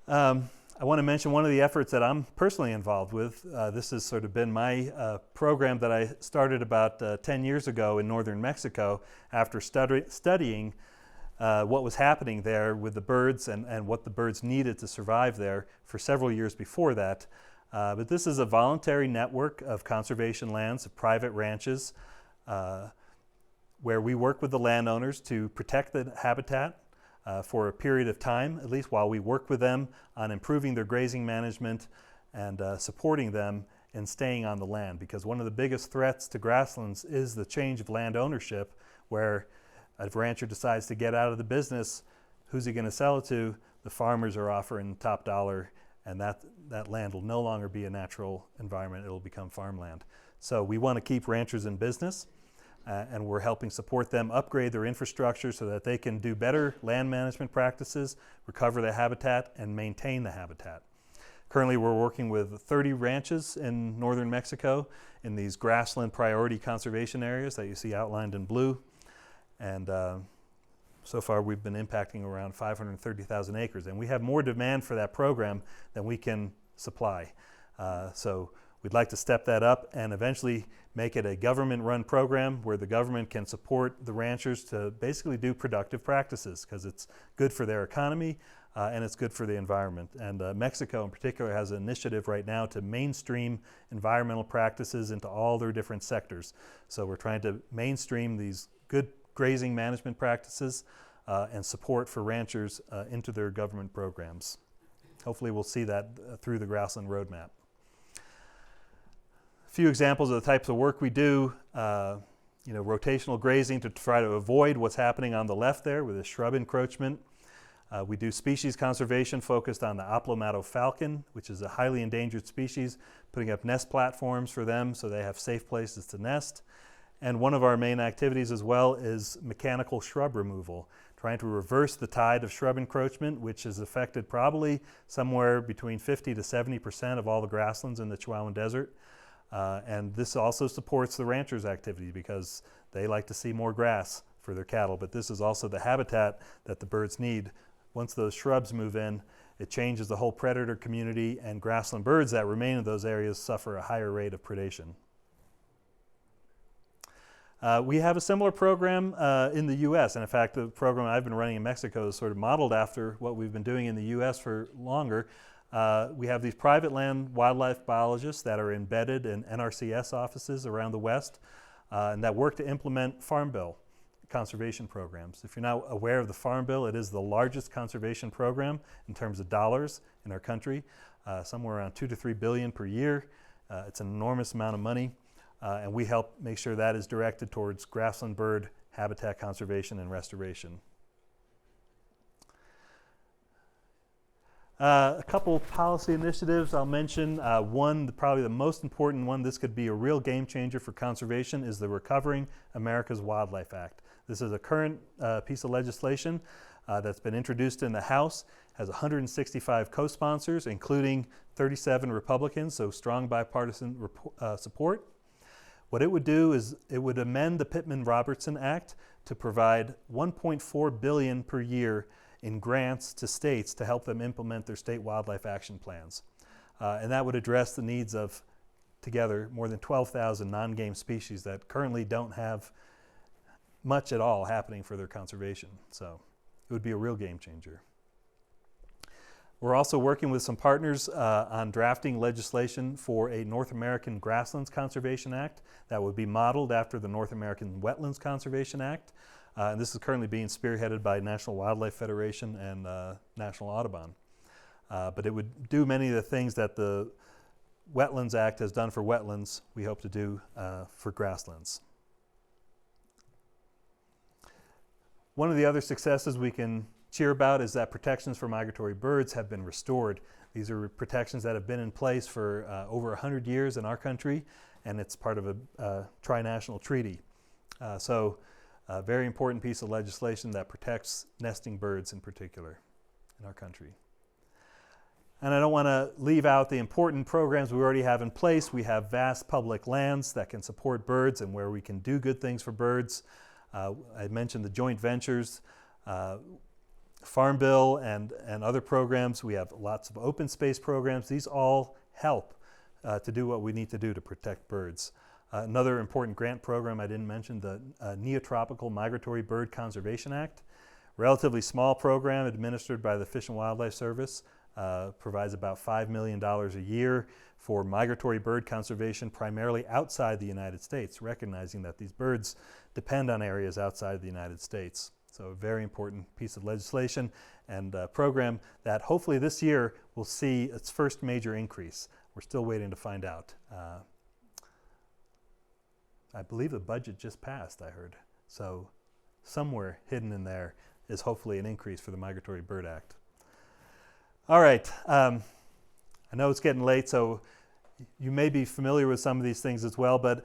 I want to mention one of the efforts that I'm personally involved with. This has sort of been my program that I started about 10 years ago in northern Mexico after studying what was happening there with the birds and what the birds needed to survive there for several years before that. But this is a voluntary network of conservation lands, of private ranches, where we work with the landowners to protect the habitat for a period of time, at least while we work with them on improving their grazing management and supporting them in staying on the land. Because one of the biggest threats to grasslands is the change of land ownership, where a rancher decides to get out of the business. Who's he going to sell it to? The farmers are offering top dollar, and that land will no longer be a natural environment. It will become farmland. So we want to keep ranchers in business, and we're helping support them upgrade their infrastructure so that they can do better land management practices, recover the habitat, and maintain the habitat. Currently, we're working with 30 ranches in northern Mexico in these grassland priority conservation areas that you see outlined in blue. And so far, we've been impacting around 530,000 acres. And we have more demand for that program than we can supply. So we'd like to step that up and eventually make it a government-run program where the government can support the ranchers to basically do productive practices, because it's good for their economy and it's good for the environment. And Mexico in particular has an initiative right now to mainstream environmental practices into all their different sectors. So we're trying to mainstream these good grazing management practices and support for ranchers into their government programs. Hopefully we'll see that through the Grassland Roadmap. A few examples of the types of work we do, rotational grazing to try to avoid what's happening on the left there with the shrub encroachment. We do species conservation focused on the Oplomato falcon, which is a highly endangered species, putting up nest platforms for them so they have safe places to nest. And one of our main activities as well is mechanical shrub removal, trying to reverse the tide of shrub encroachment, which has affected probably somewhere between 50 to 70% of all the grasslands in the Chihuahuan Desert. And this also supports the ranchers' activity because they like to see more grass for their cattle, but this is also the habitat that the birds need. Once those shrubs move in, it changes the whole predator community, and grassland birds that remain in those areas suffer a higher rate of predation. We have a similar program in the U.S., and in fact, the program I've been running in Mexico is sort of modeled after what we've been doing in the U.S. for longer. We have these private land wildlife biologists that are embedded in NRCS offices around the West and that work to implement Farm Bill conservation programs. If you're not aware of the Farm Bill, it is the largest conservation program in terms of dollars in our country, somewhere around $2 to $3 billion per year. It's an enormous amount of money, and we help make sure that is directed towards grassland bird habitat conservation and restoration. A couple policy initiatives I'll mention. One, probably the most important one, this could be a real game changer for conservation, is the Recovering America's Wildlife Act. This is a current piece of legislation that's been introduced in the House, has 165 co-sponsors, including 37 Republicans, so strong bipartisan support. What it would do is it would amend the Pittman-Robertson Act to provide $1.4 billion per year in grants to states to help them implement their state wildlife action plans. And that would address the needs of, together, more than 12,000 non-game species that currently don't have much at all happening for their conservation. So it would be a real game changer. We're also working with some partners on drafting legislation for a North American Grasslands Conservation Act that would be modeled after the North American Wetlands Conservation Act. And this is currently being spearheaded by National Wildlife Federation and National Audubon. But it would do many of the things that the Wetlands Act has done for wetlands, we hope to do for grasslands. One of the other successes we can cheer about is that protections for migratory birds have been restored. These are protections that have been in place for over 100 years in our country, and it's part of a tri-national treaty. So a very important piece of legislation that protects nesting birds in particular in our country. And I don't want to leave out the important programs we already have in place. We have vast public lands that can support birds and where we can do good things for birds. I mentioned the joint ventures, Farm Bill and other programs. We have lots of open space programs. These all help to do what we need to do to protect birds. Another important grant program I didn't mention, the Neotropical Migratory Bird Conservation Act. Relatively small program administered by the Fish and Wildlife Service, provides about $5 million a year for migratory bird conservation primarily outside the United States, recognizing that these birds depend on areas outside the United States. So a very important piece of legislation and a program that hopefully this year will see its first major increase. We're still waiting to find out. I believe the budget just passed, I heard. So somewhere hidden in there, is hopefully an increase for the Migratory Bird Act. All right, I know it's getting late, so you may be familiar with some of these things as well, but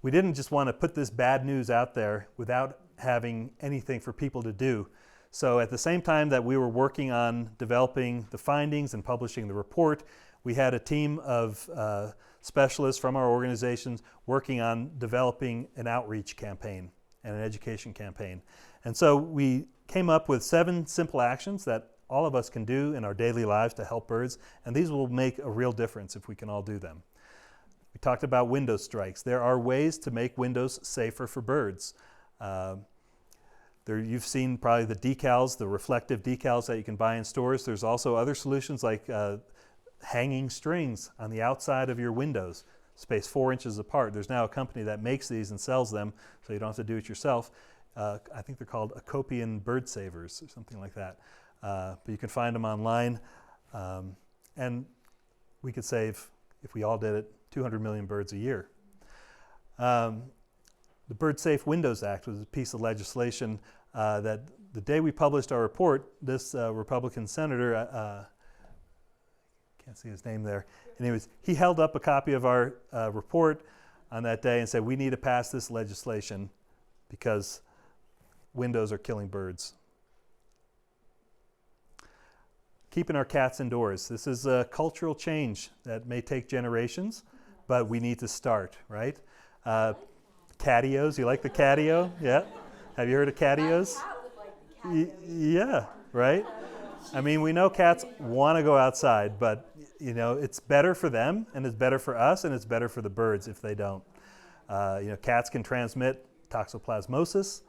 we didn't just want to put this bad news out there without having anything for people to do. So at the same time that we were working on developing the findings and publishing the report, we had a team of specialists from our organizations working on developing an outreach campaign and an education campaign. And so we came up with 7 simple actions that all of us can do in our daily lives to help birds, and these will make a real difference if we can all do them. We talked about window strikes. There are ways to make windows safer for birds. You've seen probably the decals, the reflective decals that you can buy in stores. There's also other solutions like hanging strings on the outside of your windows, spaced 4 inches apart. There's now a company that makes these and sells them, so you don't have to do it yourself. I think they're called Acopian bird savers or something like that. But you can find them online. And we could save, if we all did it, 200 million birds a year. The Bird Safe Windows Act was a piece of legislation that the day we published our report, this Republican senator, can't see his name there, anyways, he held up a copy of our report on that day and said, we need to pass this legislation because windows are killing birds. Keeping our cats indoors. This is a cultural change that may take generations, but we need to start, right? Catios, you like the catio? Yeah? Have you heard of catios? Yeah, right? I mean, we know cats want to go outside, but you know, it's better for them, and it's better for us, and it's better for the birds if they don't. Cats can transmit toxoplasmosis,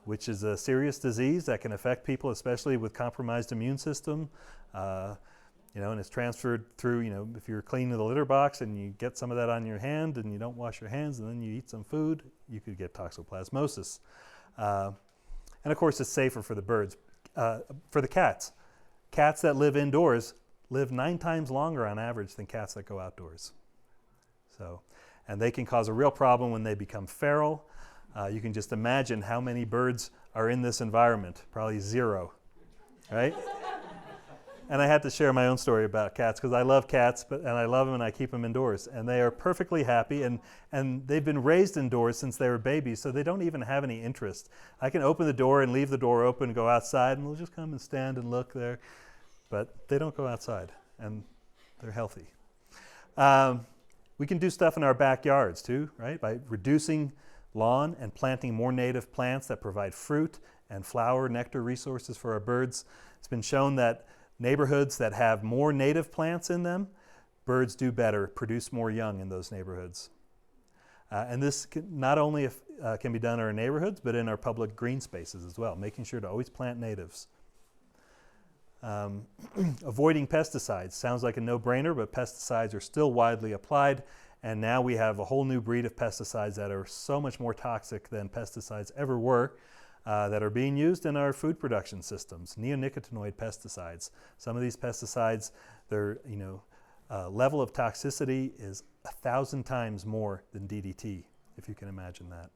which is a serious disease that can affect people, especially with compromised immune system. And it's transferred through, if you're cleaning the litter box and you get some of that on your hand and you don't wash your hands and then you eat some food, you could get toxoplasmosis. And of course, it's safer for the birds. For the cats, cats that live indoors live 9 times longer on average than cats that go outdoors. And they can cause a real problem when they become feral. You can just imagine how many birds are in this environment, probably 0, right? And I had to share my own story about cats because I love cats, and I love them and I keep them indoors. And they are perfectly happy, and they've been raised indoors since they were babies, so they don't even have any interest. I can open the door and leave the door open, go outside, and they'll just come and stand and look there. But they don't go outside, and they're healthy. We can do stuff in our backyards too, right? By reducing lawn and planting more native plants that provide fruit and flower, nectar resources for our birds. It's been shown that neighborhoods that have more native plants in them, birds do better, produce more young in those neighborhoods. And this not only can be done in our neighborhoods, but in our public green spaces as well, making sure to always plant natives. Avoiding pesticides. Sounds like a no-brainer, but pesticides are still widely applied, and now we have a whole new breed of pesticides that are so much more toxic than pesticides ever were. That are being used in our food production systems, neonicotinoid pesticides. Some of these pesticides, their level of toxicity is 1,000 times more than DDT, if you can imagine that.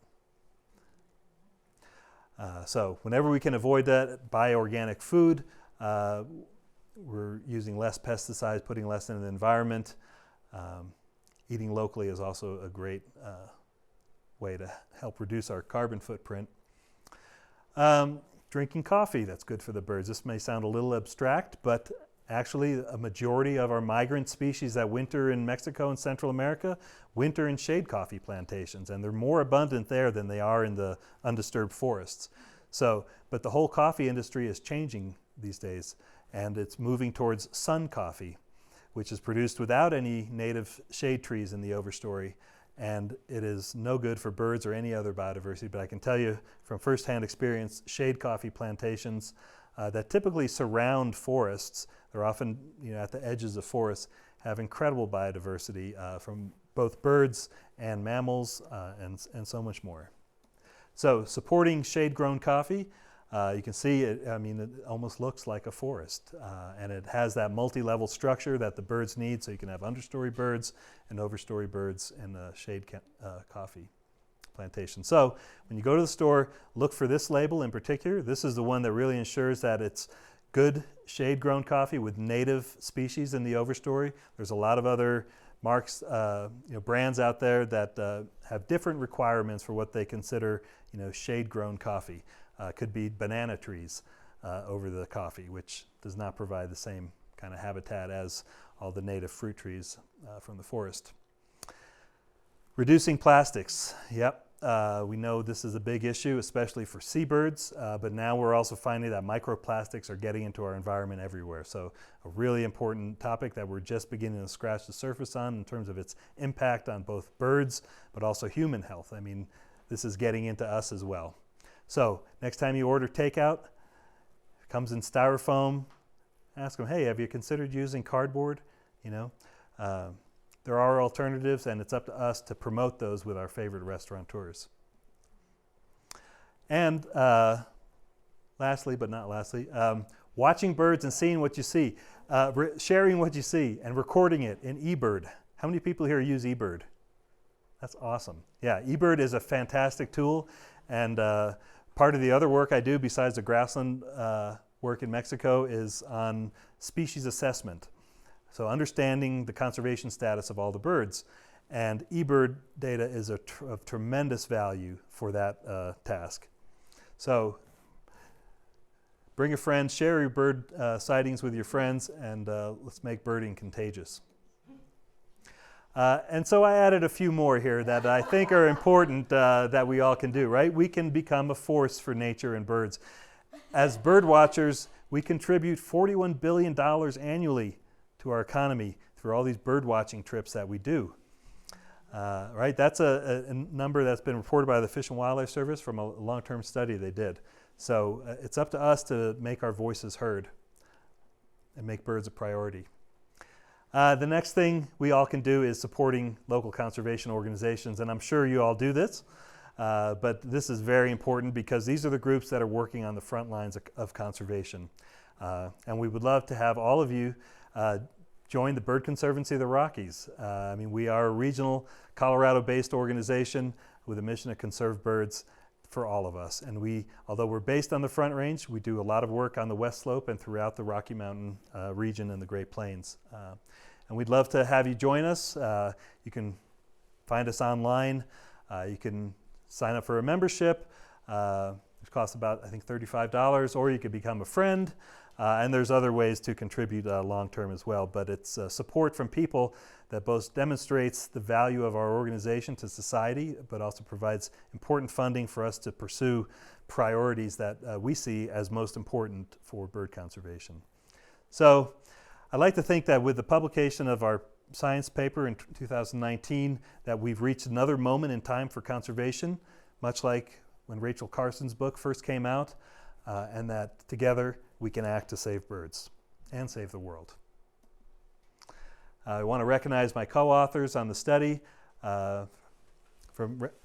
So whenever we can avoid that, buy organic food. We're using less pesticides, putting less in the environment. Eating locally is also a great way to help reduce our carbon footprint. Drinking coffee, that's good for the birds. This may sound a little abstract, but actually a majority of our migrant species that winter in Mexico and Central America winter in shade coffee plantations, and they're more abundant there than they are in the undisturbed forests. But the whole coffee industry is changing these days, and it's moving towards sun coffee, which is produced without any native shade trees in the overstory. And it is no good for birds or any other biodiversity, but I can tell you from firsthand experience, shade coffee plantations that typically surround forests, they're often at the edges of forests, have incredible biodiversity from both birds and mammals and so much more. So supporting shade-grown coffee, you can see it almost looks like a forest, and it has that multi-level structure that the birds need, so you can have understory birds and overstory birds in shade coffee plantation. So when you go to the store, look for this label in particular. This is the one that really ensures that it's good shade-grown coffee with native species in the overstory. There's a lot of other marks, brands out there that have different requirements for what they consider, shade-grown coffee. Could be banana trees over the coffee, which does not provide the same kind of habitat as all the native fruit trees from the forest. Reducing plastics. Yep, we know this is a big issue, especially for seabirds, but now we're also finding that microplastics are getting into our environment everywhere. So a really important topic that we're just beginning to scratch the surface on in terms of its impact on both birds, but also human health. I mean, this is getting into us as well. So next time you order takeout, it comes in styrofoam, ask them, hey, have you considered using cardboard? There are alternatives, and it's up to us to promote those with our favorite restaurateurs. And lastly, but not lastly, watching birds and seeing what you see, sharing what you see and recording it in eBird. How many people here use eBird? That's awesome. Yeah, eBird is a fantastic tool, and part of the other work I do besides the grassland work in Mexico is on species assessment. So understanding the conservation status of all the birds. And eBird data is of tremendous value for that task. So bring a friend, share your bird sightings with your friends, and let's make birding contagious. And so I added a few more here that I think are important that we all can do, right? We can become a force for nature and birds. As bird watchers, we contribute $41 billion annually to our economy through all these bird watching trips that we do. Right? That's a number that's been reported by the Fish and Wildlife Service from a long-term study they did. So it's up to us to make our voices heard and make birds a priority. The next thing we all can do is supporting local conservation organizations, and I'm sure you all do this, but this is very important because these are the groups that are working on the front lines of conservation. And we would love to have all of you join the Bird Conservancy of the Rockies. We are a regional Colorado-based organization with a mission to conserve birds for all of us. And although we're based on the Front Range, we do a lot of work on the West Slope and throughout the Rocky Mountain region and the Great Plains. And we'd love to have you join us. You can find us online. You can sign up for a membership. It costs about, I think, $35, or you could become a friend. And there's other ways to contribute long-term as well. But it's support from people that both demonstrates the value of our organization to society, but also provides important funding for us to pursue priorities that we see as most important for bird conservation. So I'd like to think that with the publication of our science paper in 2019, that we've reached another moment in time for conservation, much like when Rachel Carson's book first came out, and that together we can act to save birds and save the world. I want to recognize my co-authors on the study from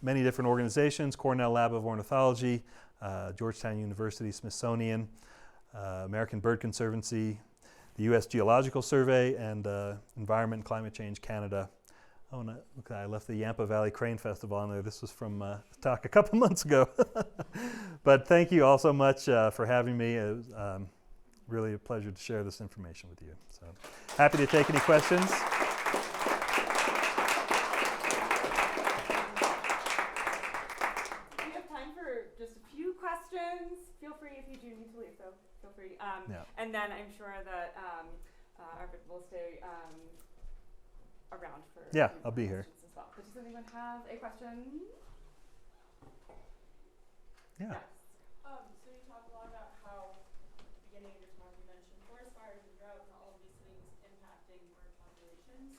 many different organizations: Cornell Lab of Ornithology, Georgetown University Smithsonian, American Bird Conservancy, the U.S. Geological Survey, and Environment and Climate Change Canada. Oh, and look, I left the Yampa Valley Crane Festival on there. This was from a talk a couple months ago. But thank you all so much for having me. It was really a pleasure to share this information with you. So happy to take any questions. We have time for just a few questions. Feel free if you do need to leave, so feel free. Yeah. And then I'm sure that Arvind will stay around for I'll be here. as well. But does anyone have a question? Yeah. Yes. So you talk a lot about how, at the beginning of your talk, you mentioned forest fires and drought and all of these things impacting bird populations.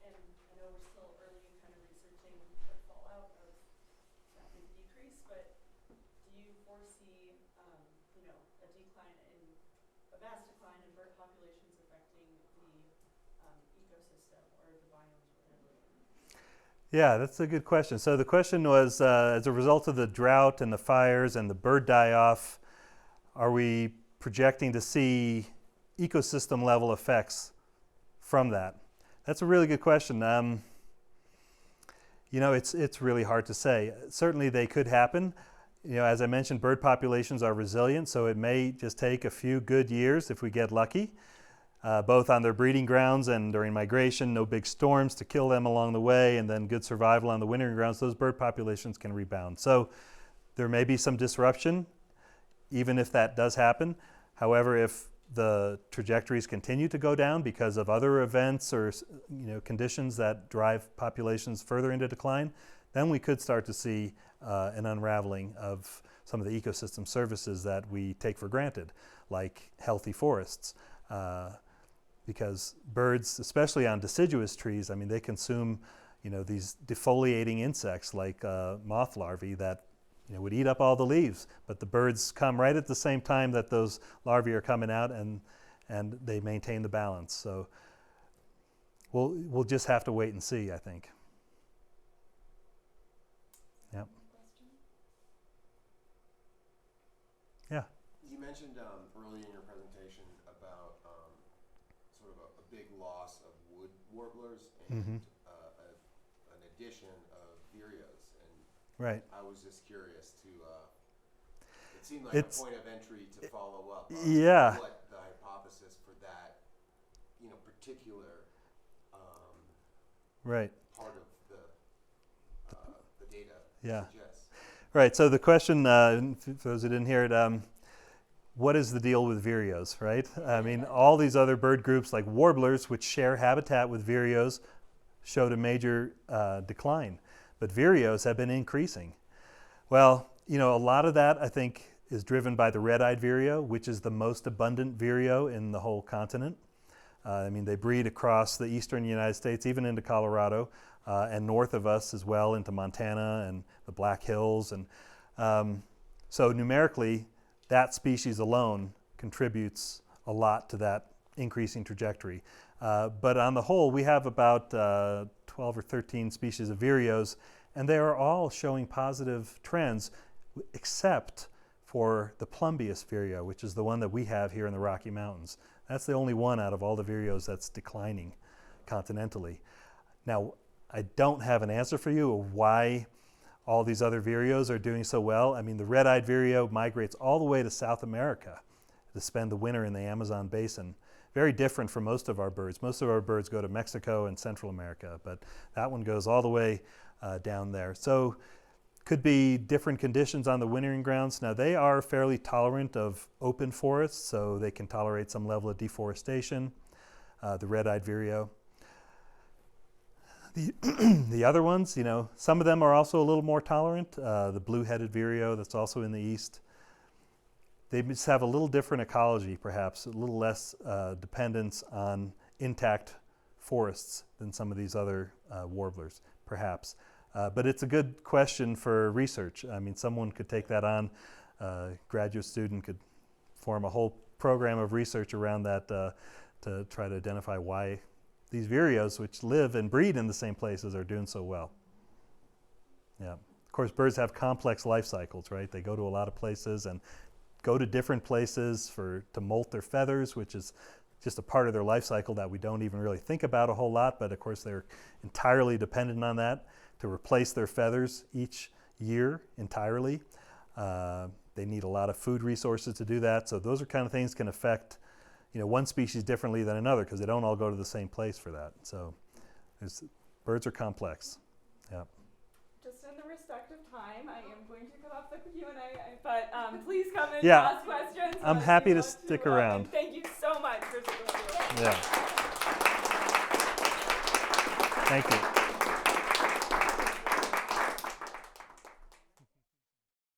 And I know we're still early in kind of researching the fallout of that big decrease, but do you foresee, a decline a vast decline in bird populations affecting the ecosystem or the biomes where they're living? Yeah, that's a good question. So the question was, as a result of the drought and the fires and the bird die-off, are we projecting to see ecosystem level effects from that? That's a really good question. It's really hard to say. Certainly they could happen. As I mentioned, bird populations are resilient, so it may just take a few good years if we get lucky, both on their breeding grounds and during migration, no big storms to kill them along the way, and then good survival on the wintering grounds. Those bird populations can rebound. So there may be some disruption, even if that does happen. However, if the trajectories continue to go down because of other events or conditions that drive populations further into decline, then we could start to see an unraveling of some of the ecosystem services that we take for granted, like healthy forests. Because birds, especially on deciduous trees, they consume these defoliating insects like moth larvae that would eat up all the leaves, but the birds come right at the same time that those larvae are coming out, and they maintain the balance. So we'll just have to wait and see, I think. Yep. Yeah. You mentioned earlier in your presentation about sort of a big loss of wood warblers and an addition of vireos. And right. I was just curious to, it seemed like It's, a point of entry to follow up on yeah. what the hypothesis for that, particular right. part of the data Yeah. suggests. Right, so the question, for those who didn't hear it, what is the deal with vireos, right? All these other bird groups like warblers, which share habitat with vireos, showed a major decline. But vireos have been increasing. Well, a lot of that, I think, is driven by the red-eyed vireo, which is the most abundant vireo in the whole continent. They breed across the eastern United States, even into Colorado, and north of us as well into Montana and the Black Hills. And so numerically, that species alone contributes a lot to that increasing trajectory. But on the whole, we have about 12 or 13 species of vireos, and they are all showing positive trends, except for the plumbeous vireo, which is the one that we have here in the Rocky Mountains. That's the only one out of all the vireos that's declining continentally. Now, I don't have an answer for you of why all these other vireos are doing so well. The red-eyed vireo migrates all the way to South America to spend the winter in the Amazon basin. Very different from most of our birds. Most of our birds go to Mexico and Central America, but that one goes all the way down there. So could be different conditions on the wintering grounds. Now, they are fairly tolerant of open forests, so they can tolerate some level of deforestation, the red-eyed vireo. The other ones, some of them are also a little more tolerant. The blue-headed vireo that's also in the east. They just have a little different ecology, perhaps, a little less dependence on intact forests than some of these other warblers, perhaps. But it's a good question for research. Someone could take that on. A graduate student could form a whole program of research around that to try to identify why these vireos, which live and breed in the same places, are doing so well. Yeah. Of course, birds have complex life cycles, right? They go to a lot of places and go to different places to molt their feathers, which is just a part of their life cycle that we don't even really think about a whole lot, but of course they're entirely dependent on that to replace their feathers each year entirely. They need a lot of food resources to do that, so those are kind of things can affect one species differently than another because they don't all go to the same place for that. So birds are complex. Yeah. Just in the respect of time, I am going to cut off the Q&A, but please come and Yeah. ask questions. I'm happy to stick around. And thank you so much for sticking with me. Yeah. Thank you.